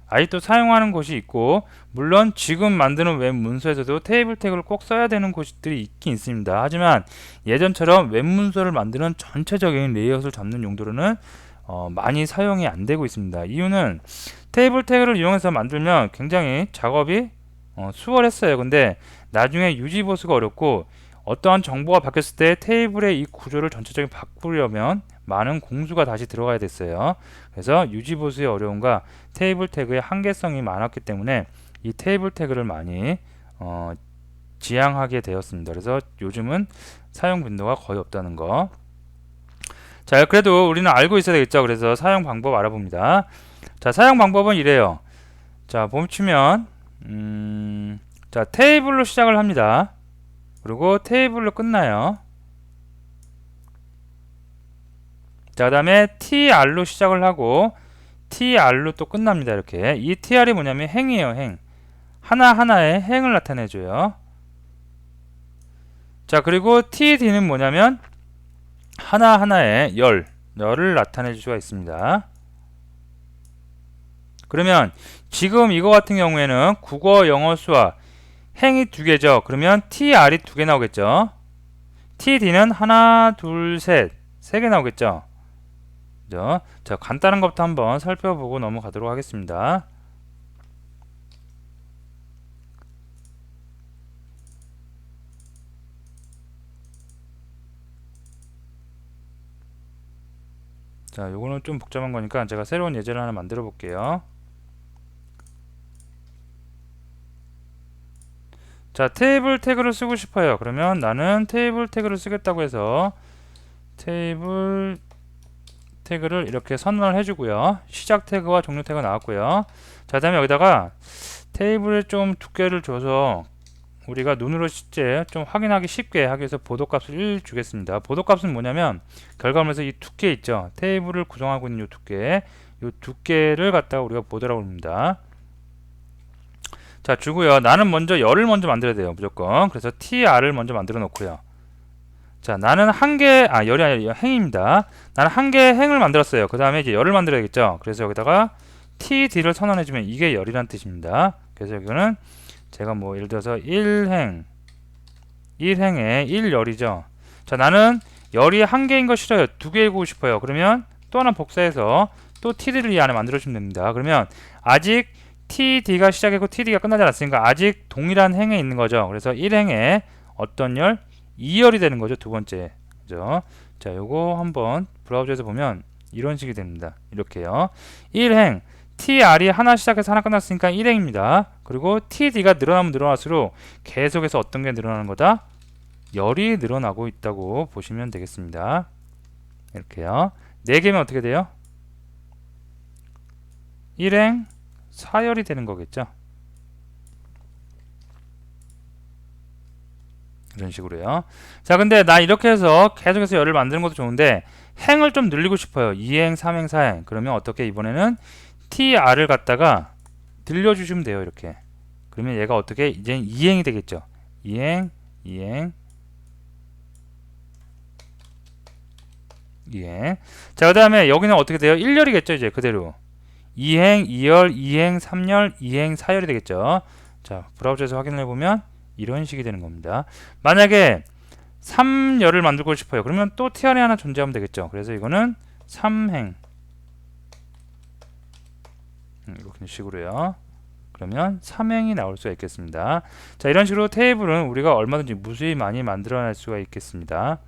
아직도 사용하는 곳이 있고 물론 지금 만드는 웹 문서에서도 테이블 태그를 꼭 써야 되는 곳들이 있긴 있습니다. 하지만 예전처럼 웹 문서를 만드는 전체적인 레이아웃을 잡는 용도로는 많이 사용이 안 되고 있습니다. 이유는 테이블 태그를 이용해서 만들면 굉장히 작업이 수월했어요. 근데 나중에 유지 보수가 어렵고 어떠한 정보가 바뀌었을 때 테이블의 이 구조를 전체적으로 바꾸려면 많은 공수가 다시 들어가야 됐어요. 그래서 유지 보수의 어려움과 테이블 태그의 한계성이 많았기 때문에 이 테이블 태그를 많이 지양하게 되었습니다. 그래서 요즘은 사용 빈도가 거의 없다는 거. 자, 그래도 우리는 알고 있어야 되겠죠. 그래서 사용 방법 알아봅니다. 자, 사용 방법은 이래요. 자, 보시면 자, 테이블로 시작을 합니다. 그리고 테이블로 끝나요. 자, 그 다음에 tr로 시작을 하고 tr로 또 끝납니다. 이렇게. 이 tr이 뭐냐면 행이에요. 행. 하나하나의 행을 나타내줘요. 자, 그리고 td는 뭐냐면 하나하나의 열을 나타낼 수가 있습니다. 그러면 지금 이거 같은 경우에는 국어, 영어, 수학 행이 두 개죠. 그러면 tr이 두 개 나오겠죠. td는 하나, 둘, 셋, 세 개 나오겠죠. 그죠? 자, 간단한 것부터 한번 살펴보고 넘어가도록 하겠습니다. 자, 요거는 좀 복잡한 거니까 제가 새로운 예제를 하나 만들어 볼게요. 자, 테이블 태그를 쓰고 싶어요. 그러면 나는 테이블 태그를 쓰겠다고 해서 테이블 태그를 이렇게 선언을 해주고요. 시작 태그와 종료 태그가 나왔고요. 자, 다음에 여기다가 테이블에 좀 두께를 줘서 우리가 눈으로 실제 좀 확인하기 쉽게 하기 위해서 보도값을 1 주겠습니다. 보도값은 뭐냐면 결과물에서 이 두께 있죠. 테이블을 구성하고 있는 이 두께를 갖다가 우리가 보도라고 합니다. 자, 주고요. 나는 먼저 열을 먼저 만들어야 돼요. 무조건. 그래서 tr을 먼저 만들어 놓고요. 자, 나는 열이 아니라 행입니다. 나는 한 개의 행을 만들었어요. 그 다음에 이제 열을 만들어야겠죠. 그래서 여기다가 td를 선언해주면 이게 열이란 뜻입니다. 그래서 여기는 제가 뭐 예를 들어서 1행에 1열이죠. 자, 나는 열이 한 개인 거 싫어요. 두 개이고 싶어요. 그러면 또 하나 복사해서 또 td를 이 안에 만들어주면 됩니다. 그러면 아직 td가 시작했고 td가 끝나지 않았으니까 아직 동일한 행에 있는 거죠. 그래서 1행에 어떤 열? 2열이 되는 거죠. 두 번째. 그죠? 자, 요거 한번 브라우저에서 보면 이런 식이 됩니다. 이렇게요. 1행 tr이 하나 시작해서 하나 끝났으니까 1행입니다. 그리고 td가 늘어나면 늘어날수록 계속해서 어떤 게 늘어나는 거다? 열이 늘어나고 있다고 보시면 되겠습니다. 이렇게요. 4개면 어떻게 돼요? 1행 4열이 되는 거겠죠. 이런 식으로요. 자, 근데 나 이렇게 해서 계속해서 열을 만드는 것도 좋은데 행을 좀 늘리고 싶어요. 2행, 3행, 4행. 그러면 어떻게 이번에는 tr을 갖다가 늘려주시면 돼요. 이렇게. 그러면 얘가 어떻게 이제 이행이 되겠죠. 이행, 이행, 이행. 자, 그 다음에 여기는 어떻게 돼요? 1열이겠죠. 이제 그대로. 2행, 2열, 2행, 3열, 2행, 4열이 되겠죠. 자, 브라우저에서 확인을 해보면 이런 식이 되는 겁니다. 만약에 3열을 만들고 싶어요. 그러면 또 t 안에 하나 존재하면 되겠죠. 그래서 이거는 3행 이렇게 식으로요. 그러면 3행이 나올 수가 있겠습니다. 자, 이런 식으로 테이블은 우리가 얼마든지 무수히 많이 만들어낼 수가 있겠습니다.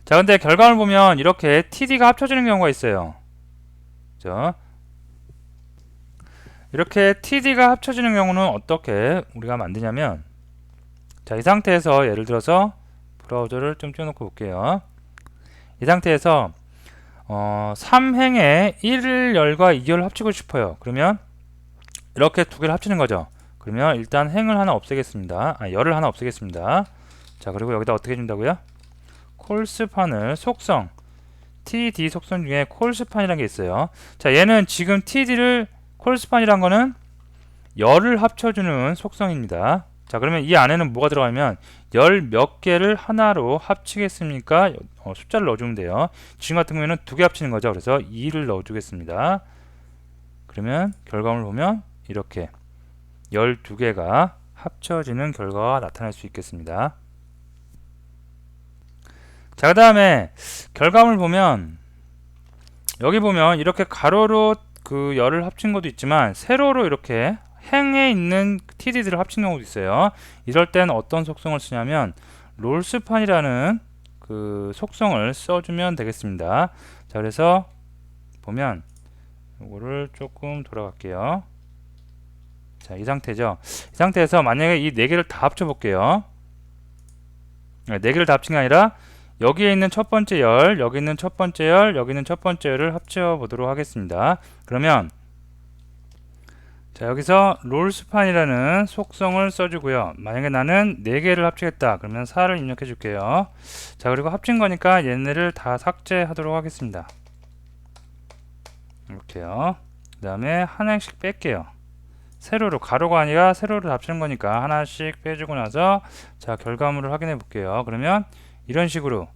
자, 근데 결과를 보면 이렇게 td가 합쳐지는 경우가 있어요. 그죠? 이렇게 td가 합쳐지는 경우는 어떻게 우리가 만드냐면, 자, 이 상태에서 예를 들어서 브라우저를 좀 띄워놓고 볼게요. 이 상태에서 3행에 1열과 2열을 합치고 싶어요. 그러면 이렇게 두 개를 합치는 거죠. 그러면 일단 행을 하나 없애겠습니다. 열을 하나 없애겠습니다. 자, 그리고 여기다 어떻게 해준다고요? 콜스판을 속성 td 속성 중에 콜스판이라는 게 있어요. 자, 얘는 지금 td를 콜스판이란 거는 열을 합쳐주는 속성입니다. 자, 그러면 이 안에는 뭐가 들어가면 열 몇 개를 하나로 합치겠습니까? 숫자를 넣어주면 돼요. 지금 같은 경우에는 두 개 합치는 거죠. 그래서 2를 넣어주겠습니다. 그러면 결과물을 보면 이렇게 12개가 합쳐지는 결과가 나타날 수 있겠습니다. 자, 그 다음에 결과물 보면 여기 보면 이렇게 가로로 그 열을 합친 것도 있지만 세로로 이렇게 행에 있는 td들을 합친 경우도 있어요. 이럴 땐 어떤 속성을 쓰냐면 롤스판이라는 그 속성을 써주면 되겠습니다. 자, 그래서 보면 이거를 조금 돌아갈게요. 자, 이 상태죠. 이 상태에서 만약에 이 네 개를 다 합쳐 볼게요. 네 개를 다 합친 게 아니라 여기에 있는 첫 번째 열, 여기 있는 첫 번째 열, 여기 있는 첫 번째 열을 합쳐 보도록 하겠습니다. 그러면 자, 여기서 롤스판이라는 속성을 써주고요. 만약에 나는 4개를 합치겠다. 그러면 4를 입력해 줄게요. 자, 그리고 합친 거니까 얘네를 다 삭제하도록 하겠습니다. 이렇게요. 그 다음에 하나씩 뺄게요. 세로로, 가로가 아니라 세로로 합치는 거니까 하나씩 빼주고 나서 자, 결과물을 확인해 볼게요. 그러면 이런 식으로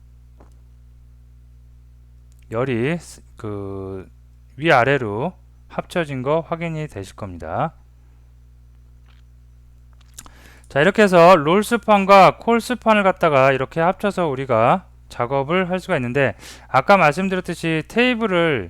열이 그 위아래로 합쳐진 거 확인이 되실 겁니다. 자, 이렇게 해서 롤스판과 콜스판을 갖다가 이렇게 합쳐서 우리가 작업을 할 수가 있는데, 아까 말씀드렸듯이 테이블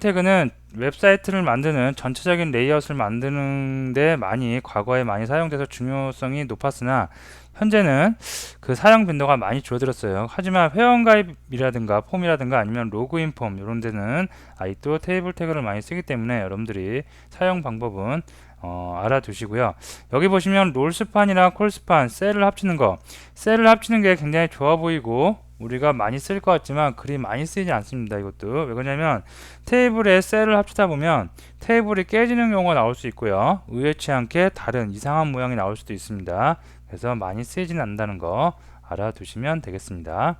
태그는 웹사이트를 만드는 전체적인 레이아웃을 만드는데 과거에 많이 사용돼서 중요성이 높았으나 현재는 그 사용 빈도가 많이 줄어들었어요. 하지만 회원가입이라든가 폼이라든가 아니면 로그인 폼 이런 데는 아직도 테이블 태그를 많이 쓰기 때문에 여러분들이 사용 방법은 알아두시고요. 여기 보시면 롤스판이나 콜스판, 셀을 합치는 게 굉장히 좋아 보이고 우리가 많이 쓸 것 같지만 그리 많이 쓰이지 않습니다. 이것도 왜 그러냐면 테이블에 셀을 합치다 보면 테이블이 깨지는 경우가 나올 수 있고요. 의외치 않게 다른 이상한 모양이 나올 수도 있습니다. 그래서 많이 쓰이지는 않는다는 거 알아두시면 되겠습니다.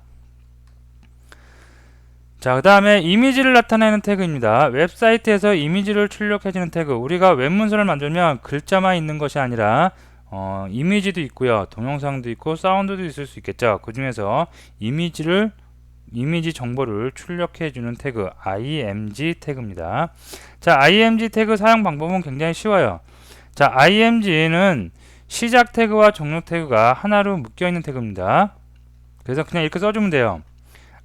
자, 그 다음에 이미지를 나타내는 태그입니다. 웹사이트에서 이미지를 출력해주는 태그. 우리가 웹문서를 만들면 글자만 있는 것이 아니라 이미지도 있고요, 동영상도 있고 사운드도 있을 수 있겠죠. 그 중에서 이미지 정보를 출력해주는 태그 img 태그입니다. 자, img 태그 사용 방법은 굉장히 쉬워요. 자, img는 시작 태그와 종료 태그가 하나로 묶여있는 태그입니다. 그래서 그냥 이렇게 써주면 돼요.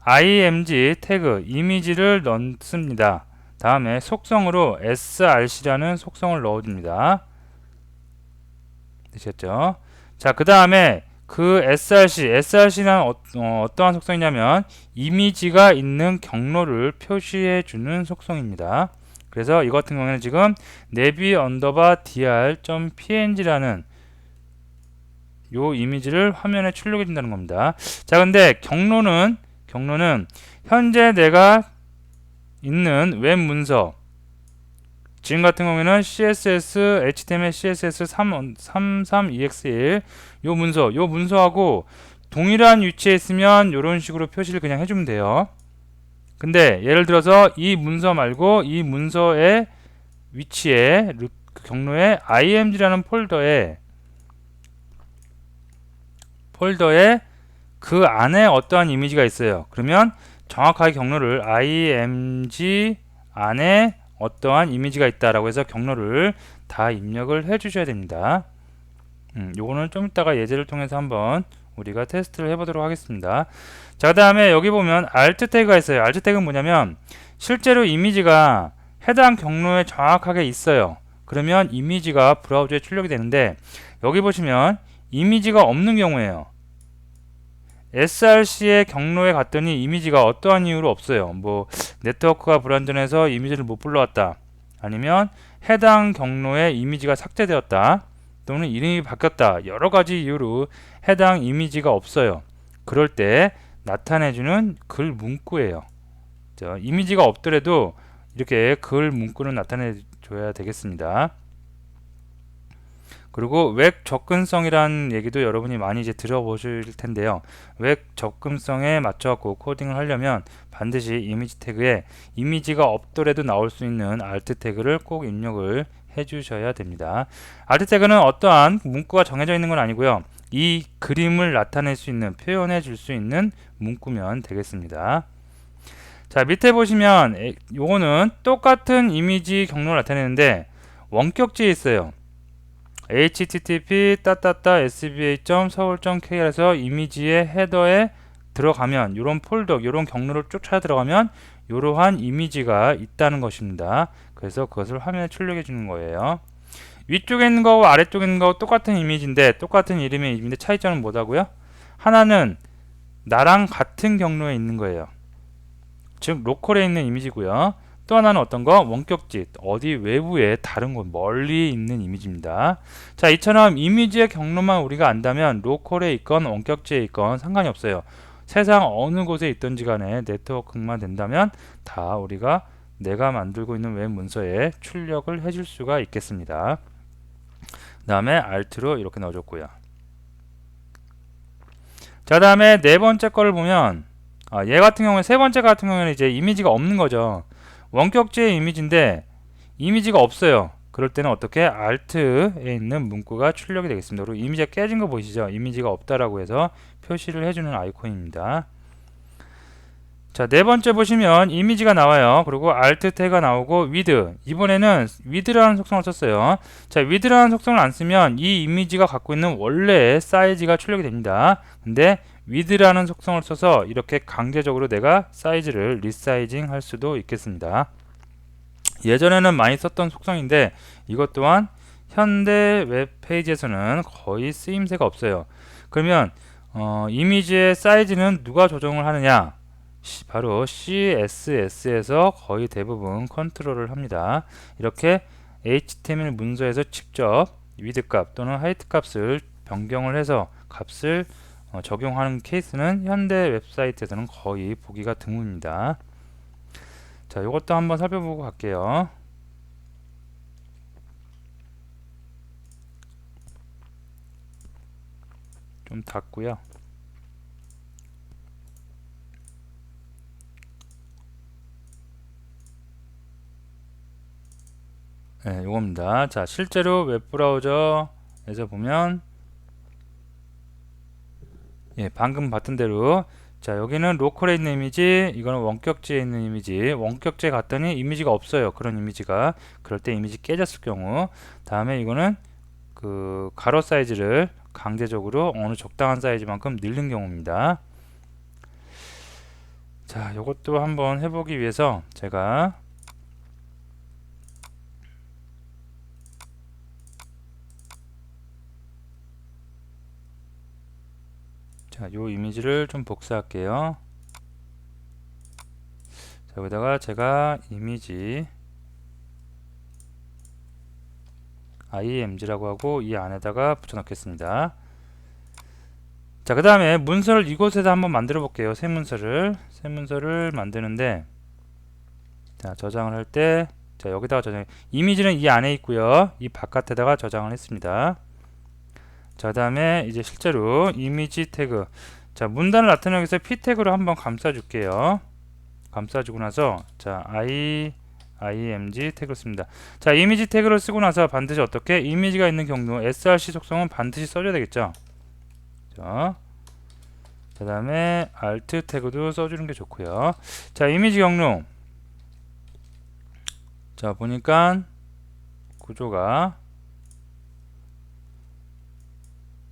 img 태그 이미지를 넣습니다. 다음에 속성으로 src라는 속성을 넣어줍니다. 되셨죠? 자, 그 다음에 그 src는 어떠한 속성이냐면 이미지가 있는 경로를 표시해 주는 속성입니다. 그래서 이 같은 경우에는 지금 navi_dr.png라는 요 이미지를 화면에 출력해 준다는 겁니다. 자, 근데 경로는 현재 내가 있는 웹 문서, 지금 같은 경우에는 CSS, HTML, CSS 33EX1 요 문서하고 동일한 위치에 있으면 이런 식으로 표시를 그냥 해주면 돼요. 근데 예를 들어서 이 문서 말고 이 문서의 위치에 그 경로에 img라는 폴더에 그 안에 어떠한 이미지가 있어요. 그러면 정확하게 경로를 img 안에 어떠한 이미지가 있다라고 해서 경로를 다 입력을 해 주셔야 됩니다. 요거는 좀 이따가 예제를 통해서 한번 우리가 테스트를 해보도록 하겠습니다. 자, 그 다음에 여기 보면 alt 태그가 있어요. alt 태그는 뭐냐면 실제로 이미지가 해당 경로에 정확하게 있어요. 그러면 이미지가 브라우저에 출력이 되는데 여기 보시면 이미지가 없는 경우에요. src의 경로에 갔더니 이미지가 어떠한 이유로 없어요. 뭐 네트워크가 불안전해서 이미지를 못 불러왔다. 아니면 해당 경로에 이미지가 삭제되었다. 또는 이름이 바뀌었다. 여러가지 이유로 해당 이미지가 없어요. 그럴 때 나타내주는 글 문구예요. 자, 이미지가 없더라도 이렇게 글 문구는 나타내줘야 되겠습니다. 그리고 웹 접근성이라는 얘기도 여러분이 많이 이제 들어보실 텐데요. 웹 접근성에 맞춰갖고 코딩을 하려면 반드시 이미지 태그에 이미지가 없더라도 나올 수 있는 alt 태그를 꼭 입력을 해주셔야 됩니다. alt 태그는 어떠한 문구가 정해져 있는 건 아니고요. 이 그림을 나타낼 수 있는, 표현해 줄 수 있는 문구면 되겠습니다. 자, 밑에 보시면 요거는 똑같은 이미지 경로를 나타내는데 원격지에 있어요. http sba.seoul.kr에서 이미지의 헤더에 들어가면 이런 폴더, 이런 경로를 쭉 찾아 들어가면 이러한 이미지가 있다는 것입니다. 그래서 그것을 화면에 출력해 주는 거예요. 위쪽에 있는 거와 아래쪽에 있는 거 똑같은 이미지인데 똑같은 이름의 이미지인데 차이점은 뭐다고요? 하나는 나랑 같은 경로에 있는 거예요. 즉 로컬에 있는 이미지고요. 또 하나는 어떤 거? 원격지, 어디 외부에 다른 곳, 멀리 있는 이미지입니다. 자, 이처럼 이미지의 경로만 우리가 안다면 로컬에 있건 원격지에 있건 상관이 없어요. 세상 어느 곳에 있든지 간에 네트워크만 된다면 다 우리가 내가 만들고 있는 웹 문서에 출력을 해줄 수가 있겠습니다. 그 다음에 Alt로 이렇게 넣어줬고요. 자, 다음에 네 번째 거를 보면 얘 같은 경우에 세 번째 같은 경우에는 이제 이미지가 없는 거죠. 원격지의 이미지인데 이미지가 없어요. 그럴 때는 어떻게 Alt에 있는 문구가 출력이 되겠습니다. 그리고 이미지가 깨진 거 보이시죠? 이미지가 없다라고 해서 표시를 해주는 아이콘입니다. 자, 네 번째 보시면 이미지가 나와요. 그리고 Alt 태그가 나오고 with. 이번에는 with라는 속성을 썼어요. 자, with라는 속성을 안 쓰면 이 이미지가 갖고 있는 원래의 사이즈가 출력이 됩니다. 근데 with라는 속성을 써서 이렇게 강제적으로 내가 사이즈를 리사이징 할 수도 있겠습니다. 예전에는 많이 썼던 속성인데 이것 또한 현대 웹페이지에서는 거의 쓰임새가 없어요. 그러면 이미지의 사이즈는 누가 조정을 하느냐? 바로 CSS에서 거의 대부분 컨트롤을 합니다. 이렇게 HTML 문서에서 직접 width 값 또는 height 값을 변경을 해서 값을 적용하는 케이스는 현대 웹사이트에서는 거의 보기가 드뭅니다. 자, 이것도 한번 살펴보고 갈게요. 좀 닫고요. 네, 요겁니다. 자, 실제로 웹브라우저에서 보면 방금 봤던 대로 자, 여기는 로컬에 있는 이미지, 이거는 원격지에 있는 이미지. 원격지에 갔더니 이미지가 없어요. 그런 이미지가. 그럴 때 이미지 깨졌을 경우. 다음에 이거는 그 가로 사이즈를 강제적으로 어느 적당한 사이즈만큼 늘린 경우입니다. 자, 이것도 한번 해보기 위해서 제가 자, 요 이미지를 좀 복사할게요. 자, 여기다가 제가 이미지 img라고 하고 이 안에다가 붙여 넣겠습니다. 자, 그 다음에 문서를 이곳에다 한번 만들어 볼게요. 새 문서를 만드는데 자, 저장을 할 때 자, 여기다가 저장, 이미지는 이 안에 있고요. 이 바깥에다가 저장을 했습니다. 자, 그 다음에 이제 실제로 이미지 태그, 자, 문단을 나타내기 위해서 p 태그로 한번 감싸 줄게요. 감싸 주고 나서 자, img 태그를 씁니다. 자, 이미지 태그를 쓰고 나서 반드시 어떻게 이미지가 있는 경로 src 속성은 반드시 써줘야 되겠죠. 자, 그 다음에 alt 태그도 써주는 게 좋고요. 자, 이미지 경로. 자, 보니까 구조가,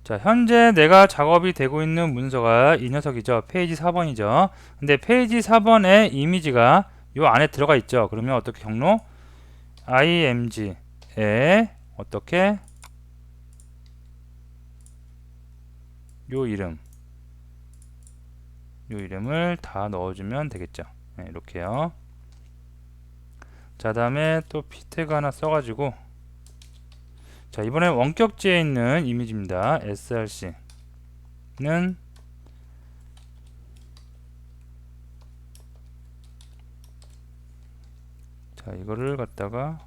자, 현재 내가 작업이 되고 있는 문서가 이 녀석이죠. 페이지 4번이죠. 근데 페이지 4번에 이미지가 요 안에 들어가 있죠. 그러면 어떻게 경로 img에 어떻게 요 이름을 다 넣어주면 되겠죠. 네, 이렇게요. 자, 다음에 또 p 태그 하나 써가지고, 자, 이번에 원격지에 있는 이미지입니다. src는 자, 이거를 갖다가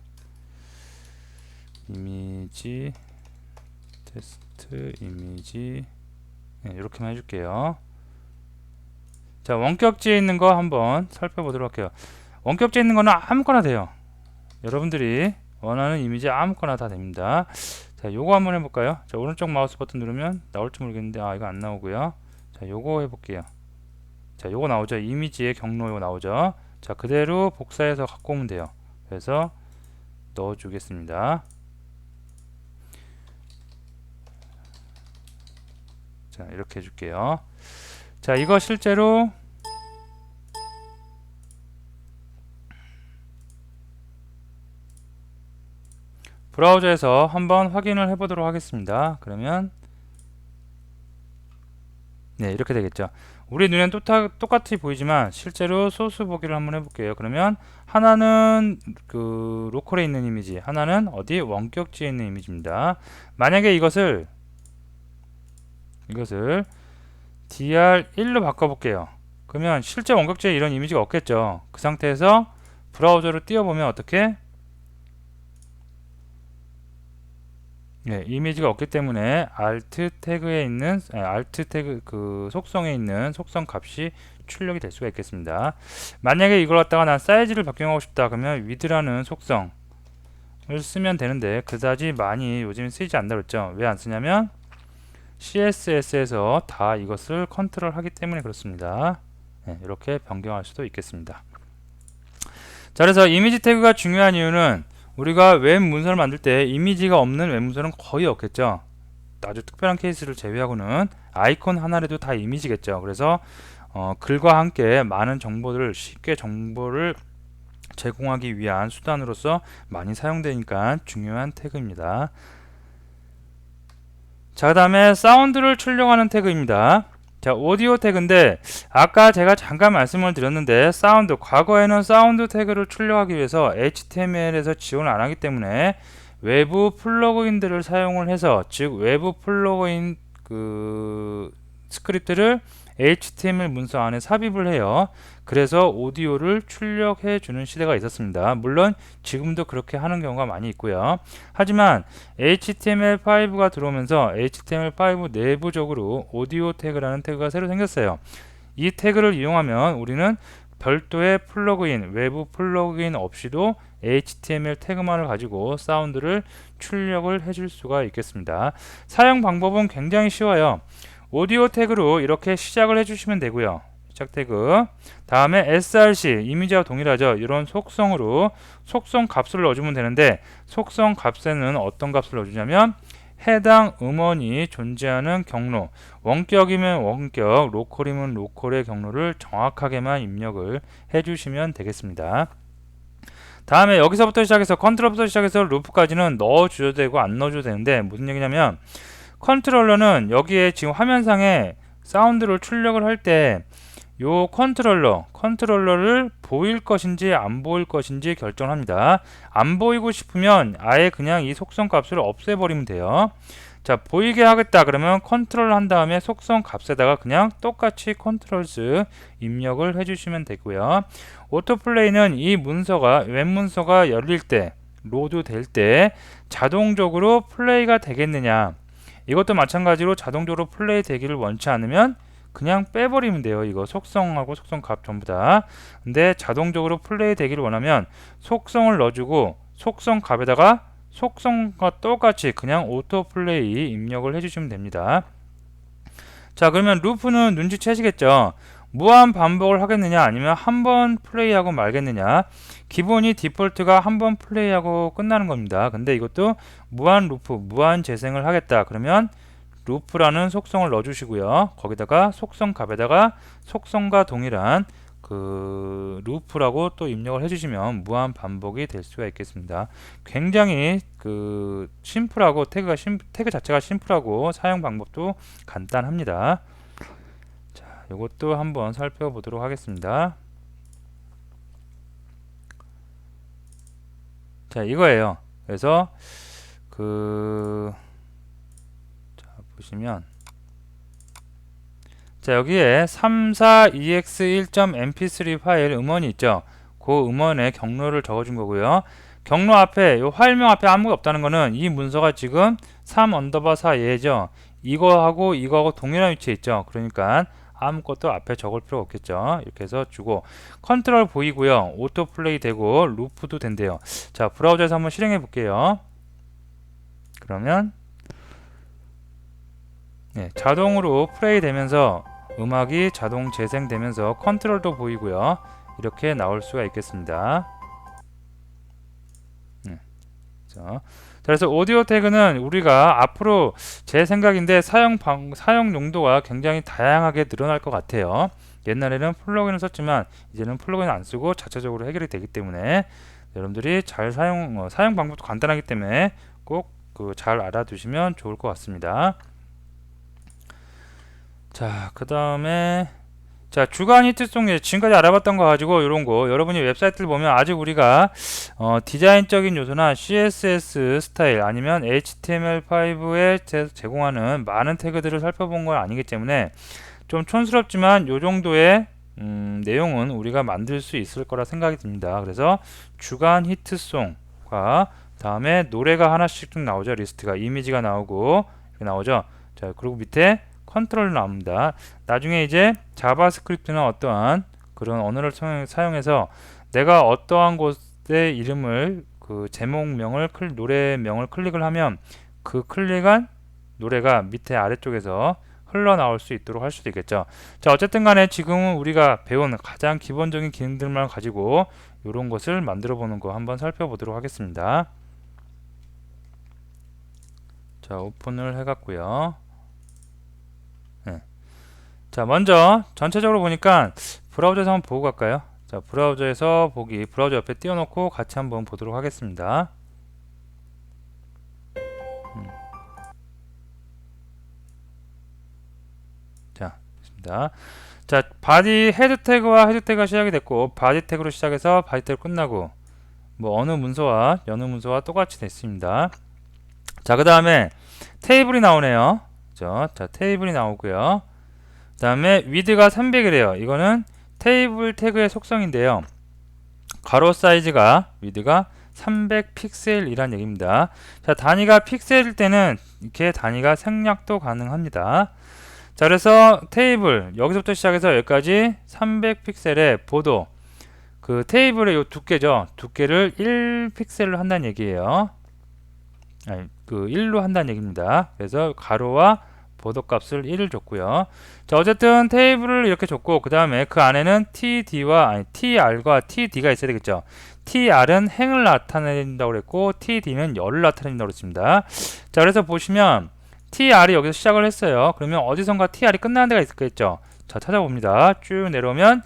이미지 테스트 이미지, 네, 이렇게만 해줄게요. 자, 원격지에 있는 거 한번 살펴보도록 할게요. 원격지에 있는 거는 아무거나 돼요. 여러분들이 원하는 이미지 아무거나 다 됩니다. 자, 요거 한번 해볼까요? 자, 오른쪽 마우스 버튼 누르면 나올지 모르겠는데, 아, 이거 안 나오고요. 자, 요거 해볼게요. 자, 요거 나오죠. 이미지의 경로 요거 나오죠. 자, 그대로 복사해서 갖고 오면 돼요. 그래서 넣어주겠습니다. 자, 이렇게 해줄게요. 자, 이거 실제로 브라우저에서 한번 확인을 해보도록 하겠습니다. 그러면 네, 이렇게 되겠죠. 우리 눈엔 똑같이 보이지만 실제로 소스 보기를 한번 해볼게요. 그러면 하나는 그 로컬에 있는 이미지, 하나는 어디 원격지에 있는 이미지입니다. 만약에 이것을 DR1로 바꿔볼게요. 그러면 실제 원격지에 이런 이미지가 없겠죠. 그 상태에서 브라우저로 띄워보면 어떻게? 네, 이미지가 없기 때문에 alt 태그에 있는 alt 태그 그 속성에 있는 속성 값이 출력이 될 수가 있겠습니다. 만약에 이걸 갖다가 난 사이즈를 변경하고 싶다 그러면 width라는 속성을 쓰면 되는데 그다지 많이 요즘 쓰이지 않는다 그랬죠. 왜 안 쓰냐면 CSS에서 다 이것을 컨트롤 하기 때문에 그렇습니다. 네, 이렇게 변경할 수도 있겠습니다. 자, 그래서 이미지 태그가 중요한 이유는 우리가 웹 문서를 만들 때 이미지가 없는 웹 문서는 거의 없겠죠. 아주 특별한 케이스를 제외하고는 아이콘 하나라도 다 이미지겠죠. 그래서 글과 함께 많은 정보들을 쉽게 정보를 제공하기 위한 수단으로서 많이 사용되니까 중요한 태그입니다. 자, 그 다음에 사운드를 출력하는 태그입니다. 자, 오디오 태그인데 아까 제가 잠깐 말씀을 드렸는데 사운드, 과거에는 사운드 태그를 출력하기 위해서 HTML에서 지원을 안 하기 때문에 외부 플러그인들을 사용을 해서, 즉 외부 플러그인 그 스크립트를 HTML 문서 안에 삽입을 해요. 그래서 오디오를 출력해 주는 시대가 있었습니다. 물론 지금도 그렇게 하는 경우가 많이 있고요. 하지만 HTML5가 들어오면서 HTML5 내부적으로 오디오 태그라는 태그가 새로 생겼어요. 이 태그를 이용하면 우리는 별도의 플러그인, 외부 플러그인 없이도 HTML 태그만을 가지고 사운드를 출력을 해줄 수가 있겠습니다. 사용 방법은 굉장히 쉬워요. 오디오 태그로 이렇게 시작을 해주시면 되고요. 시작 태그, 다음에 src, 이미지와 동일하죠. 이런 속성으로 속성 값을 넣어주면 되는데, 속성 값에는 어떤 값을 넣어주냐면 해당 음원이 존재하는 경로, 원격이면 원격, 로컬이면 로컬의 경로를 정확하게만 입력을 해주시면 되겠습니다. 다음에 여기서부터 시작해서 컨트롤부터 시작해서 루프까지는 넣어줘도 되고 안 넣어줘도 되는데, 무슨 얘기냐면 컨트롤러는 여기에 지금 화면상에 사운드를 출력을 할 때 요 컨트롤러를 보일 것인지 안 보일 것인지 결정합니다. 안 보이고 싶으면 아예 그냥 이 속성 값을 없애버리면 돼요. 자, 보이게 하겠다 그러면 컨트롤 한 다음에 속성 값에다가 그냥 똑같이 컨트롤스 입력을 해주시면 되고요. 오토플레이는 이 문서가, 웹 문서가 열릴 때, 로드 될 때 자동적으로 플레이가 되겠느냐, 이것도 마찬가지로 자동적으로 플레이 되기를 원치 않으면 그냥 빼버리면 돼요. 이거 속성하고 속성 값 전부 다. 근데 자동적으로 플레이 되기를 원하면 속성을 넣어주고 속성 값에다가 속성과 똑같이 그냥 오토 플레이 입력을 해주시면 됩니다. 자, 그러면 루프는 눈치채시겠죠? 무한 반복을 하겠느냐 아니면 한 번 플레이하고 말겠느냐. 기본이 디폴트가 한 번 플레이하고 끝나는 겁니다. 근데 이것도 무한 루프, 무한 재생을 하겠다. 그러면 루프라는 속성을 넣어주시고요. 거기다가 속성 값에다가 속성과 동일한 그 루프라고 또 입력을 해주시면 무한 반복이 될 수가 있겠습니다. 굉장히 그 심플하고 태그 자체가 심플하고 사용 방법도 간단합니다. 자, 이것도 한번 살펴보도록 하겠습니다. 자, 이거예요. 그래서 자, 보시면 자, 여기에 34ex1.mp3 파일 음원이 있죠. 그 음원에 경로를 적어준 거고요. 경로 앞에 요 파일명 앞에 아무것도 없다는 거는 이 문서가 지금 3_4 얘죠. 이거하고 동일한 위치에 있죠. 그러니까 아무것도 앞에 적을 필요 없겠죠. 이렇게 해서 주고 컨트롤 보이고요. 오토 플레이 되고 루프도 된대요. 자, 브라우저에서 한번 실행해 볼게요. 그러면 네, 자동으로 플레이 되면서 음악이 자동 재생되면서 컨트롤도 보이고요. 이렇게 나올 수가 있겠습니다. 자, 그래서 오디오 태그는 우리가 앞으로 제 생각인데 사용 용도가 굉장히 다양하게 늘어날 것 같아요. 옛날에는 플러그인을 썼지만 이제는 플러그인 안 쓰고 자체적으로 해결이 되기 때문에 여러분들이 잘 사용 방법도 간단하기 때문에 꼭 잘 알아두시면 좋을 것 같습니다. 자, 그 다음에 자, 주간 히트송 지금까지 알아봤던 거 가지고 이런 거 여러분이 웹사이트를 보면 아직 우리가 디자인적인 요소나 CSS 스타일 아니면 HTML5에 제공하는 많은 태그들을 살펴본 건 아니기 때문에 좀 촌스럽지만 요 정도의 내용은 우리가 만들 수 있을 거라 생각이 듭니다. 그래서 주간 히트송과 다음에 노래가 하나씩 좀 나오죠. 리스트가 이미지가 나오고 이렇게 나오죠. 자, 그리고 밑에 컨트롤 나옵니다. 나중에 이제 자바스크립트나 어떠한 그런 언어를 사용해서 내가 어떠한 곳의 이름을 그 제목명을 노래명을 클릭을 하면 그 클릭한 노래가 밑에 아래쪽에서 흘러나올 수 있도록 할 수도 있겠죠. 자, 어쨌든 간에 지금은 우리가 배운 가장 기본적인 기능들만 가지고 이런 것을 만들어 보는 거 한번 살펴보도록 하겠습니다. 자, 오픈을 해갖고요. 네. 자, 먼저 전체적으로 보니까 브라우저에서 한번 보고 갈까요? 자, 브라우저에서 보기, 브라우저 옆에 띄워놓고 같이 한번 보도록 하겠습니다. 자, 됐습니다. 자, 바디 헤드 태그와 헤드 태그가 시작이 됐고 바디 태그로 시작해서 바디 태그 끝나고 뭐 어느 문서와 똑같이 됐습니다. 자, 그 다음에 테이블이 나오네요. 그죠? 자, 테이블이 나오고요. 그 다음에 위드가 300이래요. 이거는 테이블 태그의 속성인데요. 가로 사이즈가 위드가 300픽셀이란 얘기입니다. 자, 단위가 픽셀일 때는 이렇게 단위가 생략도 가능합니다. 자, 그래서 테이블 여기서부터 시작해서 여기까지 300픽셀의 보도 그 테이블의 요 두께죠. 두께를 1픽셀로 한다는 얘기예요. 아니, 그 1로 한다는 얘기입니다. 그래서 가로와 보도 값을 1을 줬고요. 자, 어쨌든 테이블을 이렇게 줬고 그 다음에 그 안에는 tr과 td가 있어야 되겠죠. tr은 행을 나타낸다고 그랬고 td는 열을 나타낸다고 그랬습니다. 자, 그래서 보시면 tr이 여기서 시작을 했어요. 그러면 어디선가 tr이 끝나는 데가 있겠죠. 자, 찾아봅니다. 쭉 내려오면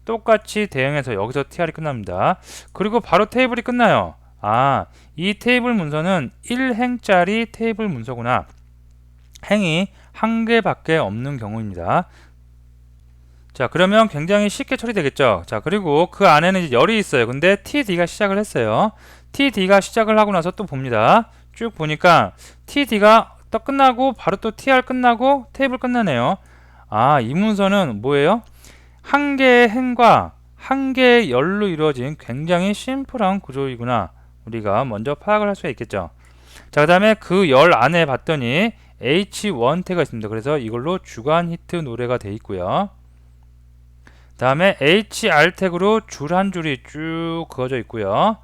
똑같이 대응해서 여기서 tr이 끝납니다. 그리고 바로 테이블이 끝나요. 아, 이 테이블 문서는 1행짜리 테이블 문서구나. 행이 한 개밖에 없는 경우입니다. 자, 그러면 굉장히 쉽게 처리되겠죠. 자, 그리고 그 안에는 이제 열이 있어요. 근데 td가 시작을 했어요. td가 시작을 하고 나서 또 봅니다. 쭉 보니까 td가 또 끝나고 바로 또 tr 끝나고 테이블 끝나네요. 아, 이 문서는 뭐예요? 한 개의 행과 한 개의 열로 이루어진 굉장히 심플한 구조이구나. 우리가 먼저 파악을 할 수가 있겠죠. 자, 그 다음에 그 열 안에 봤더니 H1 태그가 있습니다. 그래서 이걸로 주간 히트 노래가 돼 있고요. 다음에 HR 태그로 줄 한 줄이 쭉 그어져 있고요.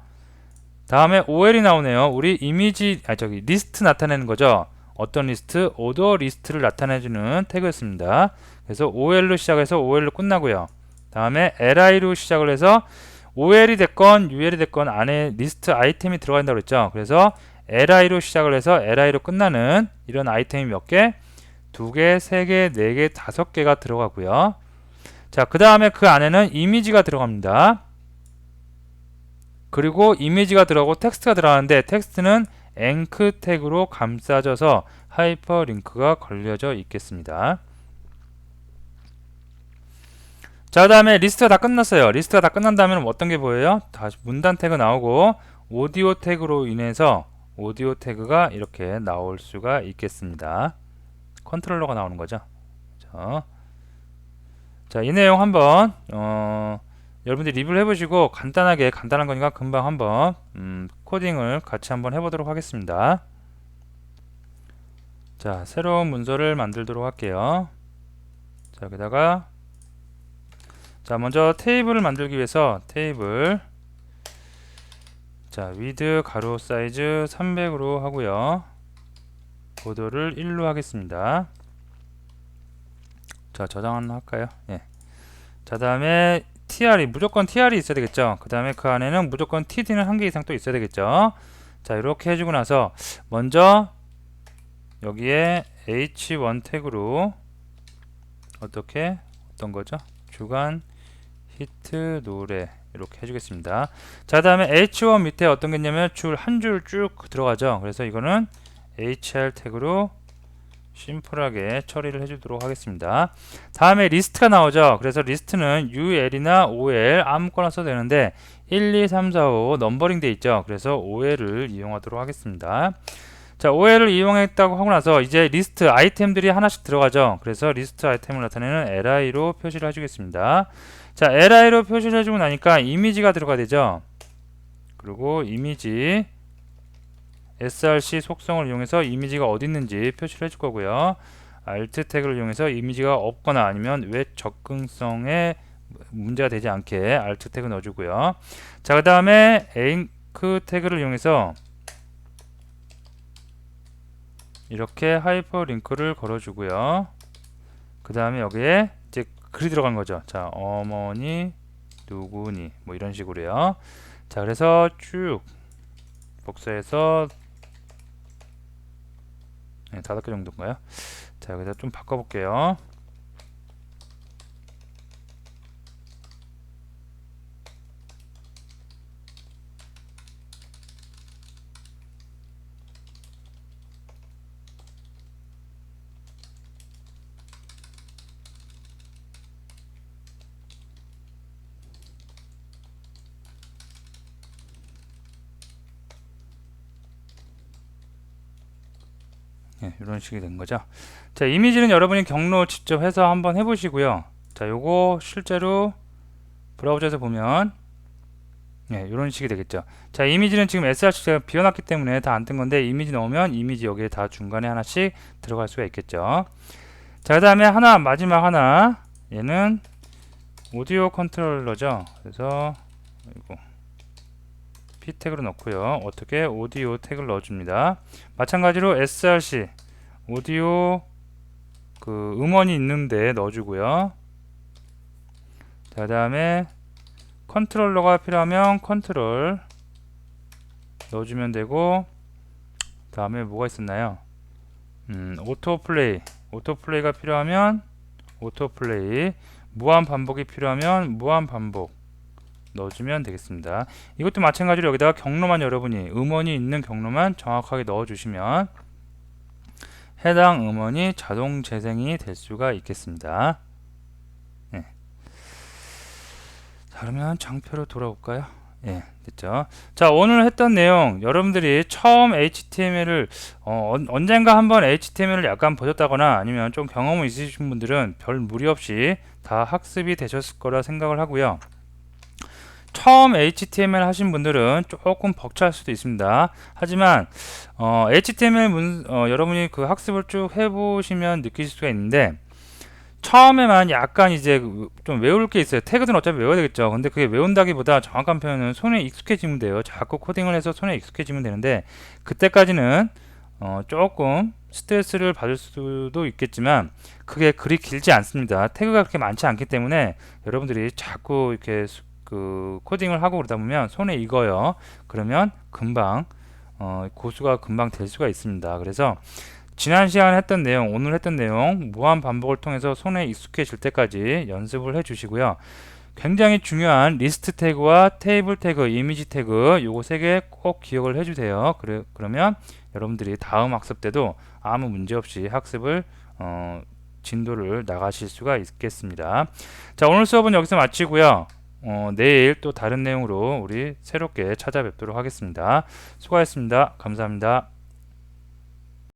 다음에 OL이 나오네요. 우리 이미지 리스트 나타내는 거죠. 어떤 리스트? 오더 리스트를 나타내주는 태그였습니다. 그래서 OL로 시작해서 OL로 끝나고요. 다음에 LI로 시작을 해서 OL이 됐건 UL이 됐건 안에 리스트 아이템이 들어가 있다고 그랬죠. 그래서 LI로 시작을 해서 LI로 끝나는 이런 아이템이 몇 개? 2개, 3개, 4개, 5개가 들어가고요. 자, 그 다음에 그 안에는 이미지가 들어갑니다. 그리고 이미지가 들어가고 텍스트가 들어가는데 텍스트는 앵크 태그로 감싸져서 하이퍼링크가 걸려져 있겠습니다. 자, 그 다음에 리스트가 다 끝났어요. 리스트가 다 끝난 다음에는 어떤 게 보여요? 다시 문단 태그 나오고 오디오 태그로 인해서 오디오 태그가 이렇게 나올 수가 있겠습니다. 컨트롤러가 나오는 거죠. 자, 이 내용 한번 여러분들이 리뷰를 해보시고 간단한 거니까 금방 한번 코딩을 같이 한번 해보도록 하겠습니다. 자, 새로운 문서를 만들도록 할게요. 자, 여기다가 자, 먼저 테이블을 만들기 위해서 테이블 자, 위드 가로 사이즈 300으로 하고요. 보도를 1로 하겠습니다. 자, 저장 하나 할까요? 예. 자, 다음에 tr이 무조건 tr이 있어야 되겠죠. 그 다음에 그 안에는 무조건 td는 한 개 이상 또 있어야 되겠죠. 자, 이렇게 해주고 나서 먼저 여기에 h1 태그로 어떤 거죠? 주간 히트 노래 이렇게 해주겠습니다. 자, 다음에 h1 밑에 어떤 게 있냐면 한 줄 쭉 들어가죠. 그래서 이거는 hr 태그로 심플하게 처리를 해주도록 하겠습니다. 다음에 리스트가 나오죠. 그래서 리스트는 UL이나 OL 아무거나 써도 되는데 1, 2, 3, 4, 5 넘버링 돼 있죠. 그래서 OL을 이용하도록 하겠습니다. 자, OL을 이용했다고 하고 나서 이제 리스트 아이템들이 하나씩 들어가죠. 그래서 리스트 아이템을 나타내는 LI로 표시를 해주겠습니다. 자, LI로 표시를 해주고 나니까 이미지가 들어가야 되죠. 그리고 이미지 src 속성을 이용해서 이미지가 어디 있는지 표시를 해줄 거고요. alt 태그를 이용해서 이미지가 없거나 아니면 웹 접근성에 문제가 되지 않게 alt 태그 넣어주고요. 자, 그 다음에 앵크 태그를 이용해서 이렇게 하이퍼링크를 걸어주고요. 그 다음에 여기에 이제 글이 들어간 거죠. 자, 어머니 누구니 뭐 이런 식으로요. 자, 그래서 쭉 복사해서 5개 정도인가요? 자, 여기다 좀 바꿔볼게요. 이런 식이 된 거죠. 자, 이미지는 여러분이 경로 직접 해서 한번 해보시고요. 자, 요거 실제로 브라우저에서 보면 이런 식이 되겠죠. 자, 이미지는 지금 src 제가 비워놨기 때문에 다 안 뜬 건데 이미지 넣으면 이미지 여기에 다 중간에 하나씩 들어갈 수가 있겠죠. 자, 그 다음에 마지막 하나 얘는 오디오 컨트롤러죠. 그래서 p 태그를 넣고요. 어떻게 오디오 태그를 넣어줍니다. 마찬가지로 src 오디오 음원이 있는데 넣어주고요. 자, 다음에 컨트롤러가 필요하면 컨트롤 넣어주면 되고, 다음에 뭐가 있었나요? 오토플레이가 필요하면 오토플레이, 무한 반복이 필요하면 무한 반복 넣어주면 되겠습니다. 이것도 마찬가지로 여기다가 경로만 여러분이 음원이 있는 경로만 정확하게 넣어주시면 해당 음원이 자동 재생이 될 수가 있겠습니다. 네. 자, 그러면 장표로 돌아올까요? 예, 됐죠. 자, 오늘 했던 내용 여러분들이 처음 HTML을 언젠가 한번 HTML을 약간 보셨다거나 아니면 좀 경험이 있으신 분들은 별 무리 없이 다 학습이 되셨을 거라 생각을 하고요. 처음 HTML 하신 분들은 조금 벅찰 수도 있습니다. 하지만 HTML 여러분이 그 학습을 쭉 해보시면 느끼실 수가 있는데, 처음에만 약간 이제 좀 외울 게 있어요. 태그는 어차피 외워야 되겠죠. 근데 그게 외운다기보다 정확한 표현은 손에 익숙해지면 돼요. 자꾸 코딩을 해서 손에 익숙해지면 되는데, 그때까지는 조금 스트레스를 받을 수도 있겠지만 그게 그리 길지 않습니다. 태그가 그렇게 많지 않기 때문에 여러분들이 자꾸 이렇게 그 코딩을 하고 그러다 보면 손에 익어요. 그러면 금방 고수가 금방 될 수가 있습니다. 그래서 지난 시간에 했던 내용, 오늘 했던 내용 무한 반복을 통해서 손에 익숙해질 때까지 연습을 해 주시고요. 굉장히 중요한 리스트 태그와 테이블 태그, 이미지 태그 요거 세 개 꼭 기억을 해 주세요. 그러면 여러분들이 다음 학습 때도 아무 문제 없이 학습을 진도를 나가실 수가 있겠습니다. 자, 오늘 수업은 여기서 마치고요. 내일 또 다른 내용으로 우리 새롭게 찾아뵙도록 하겠습니다. 수고하셨습니다. 감사합니다.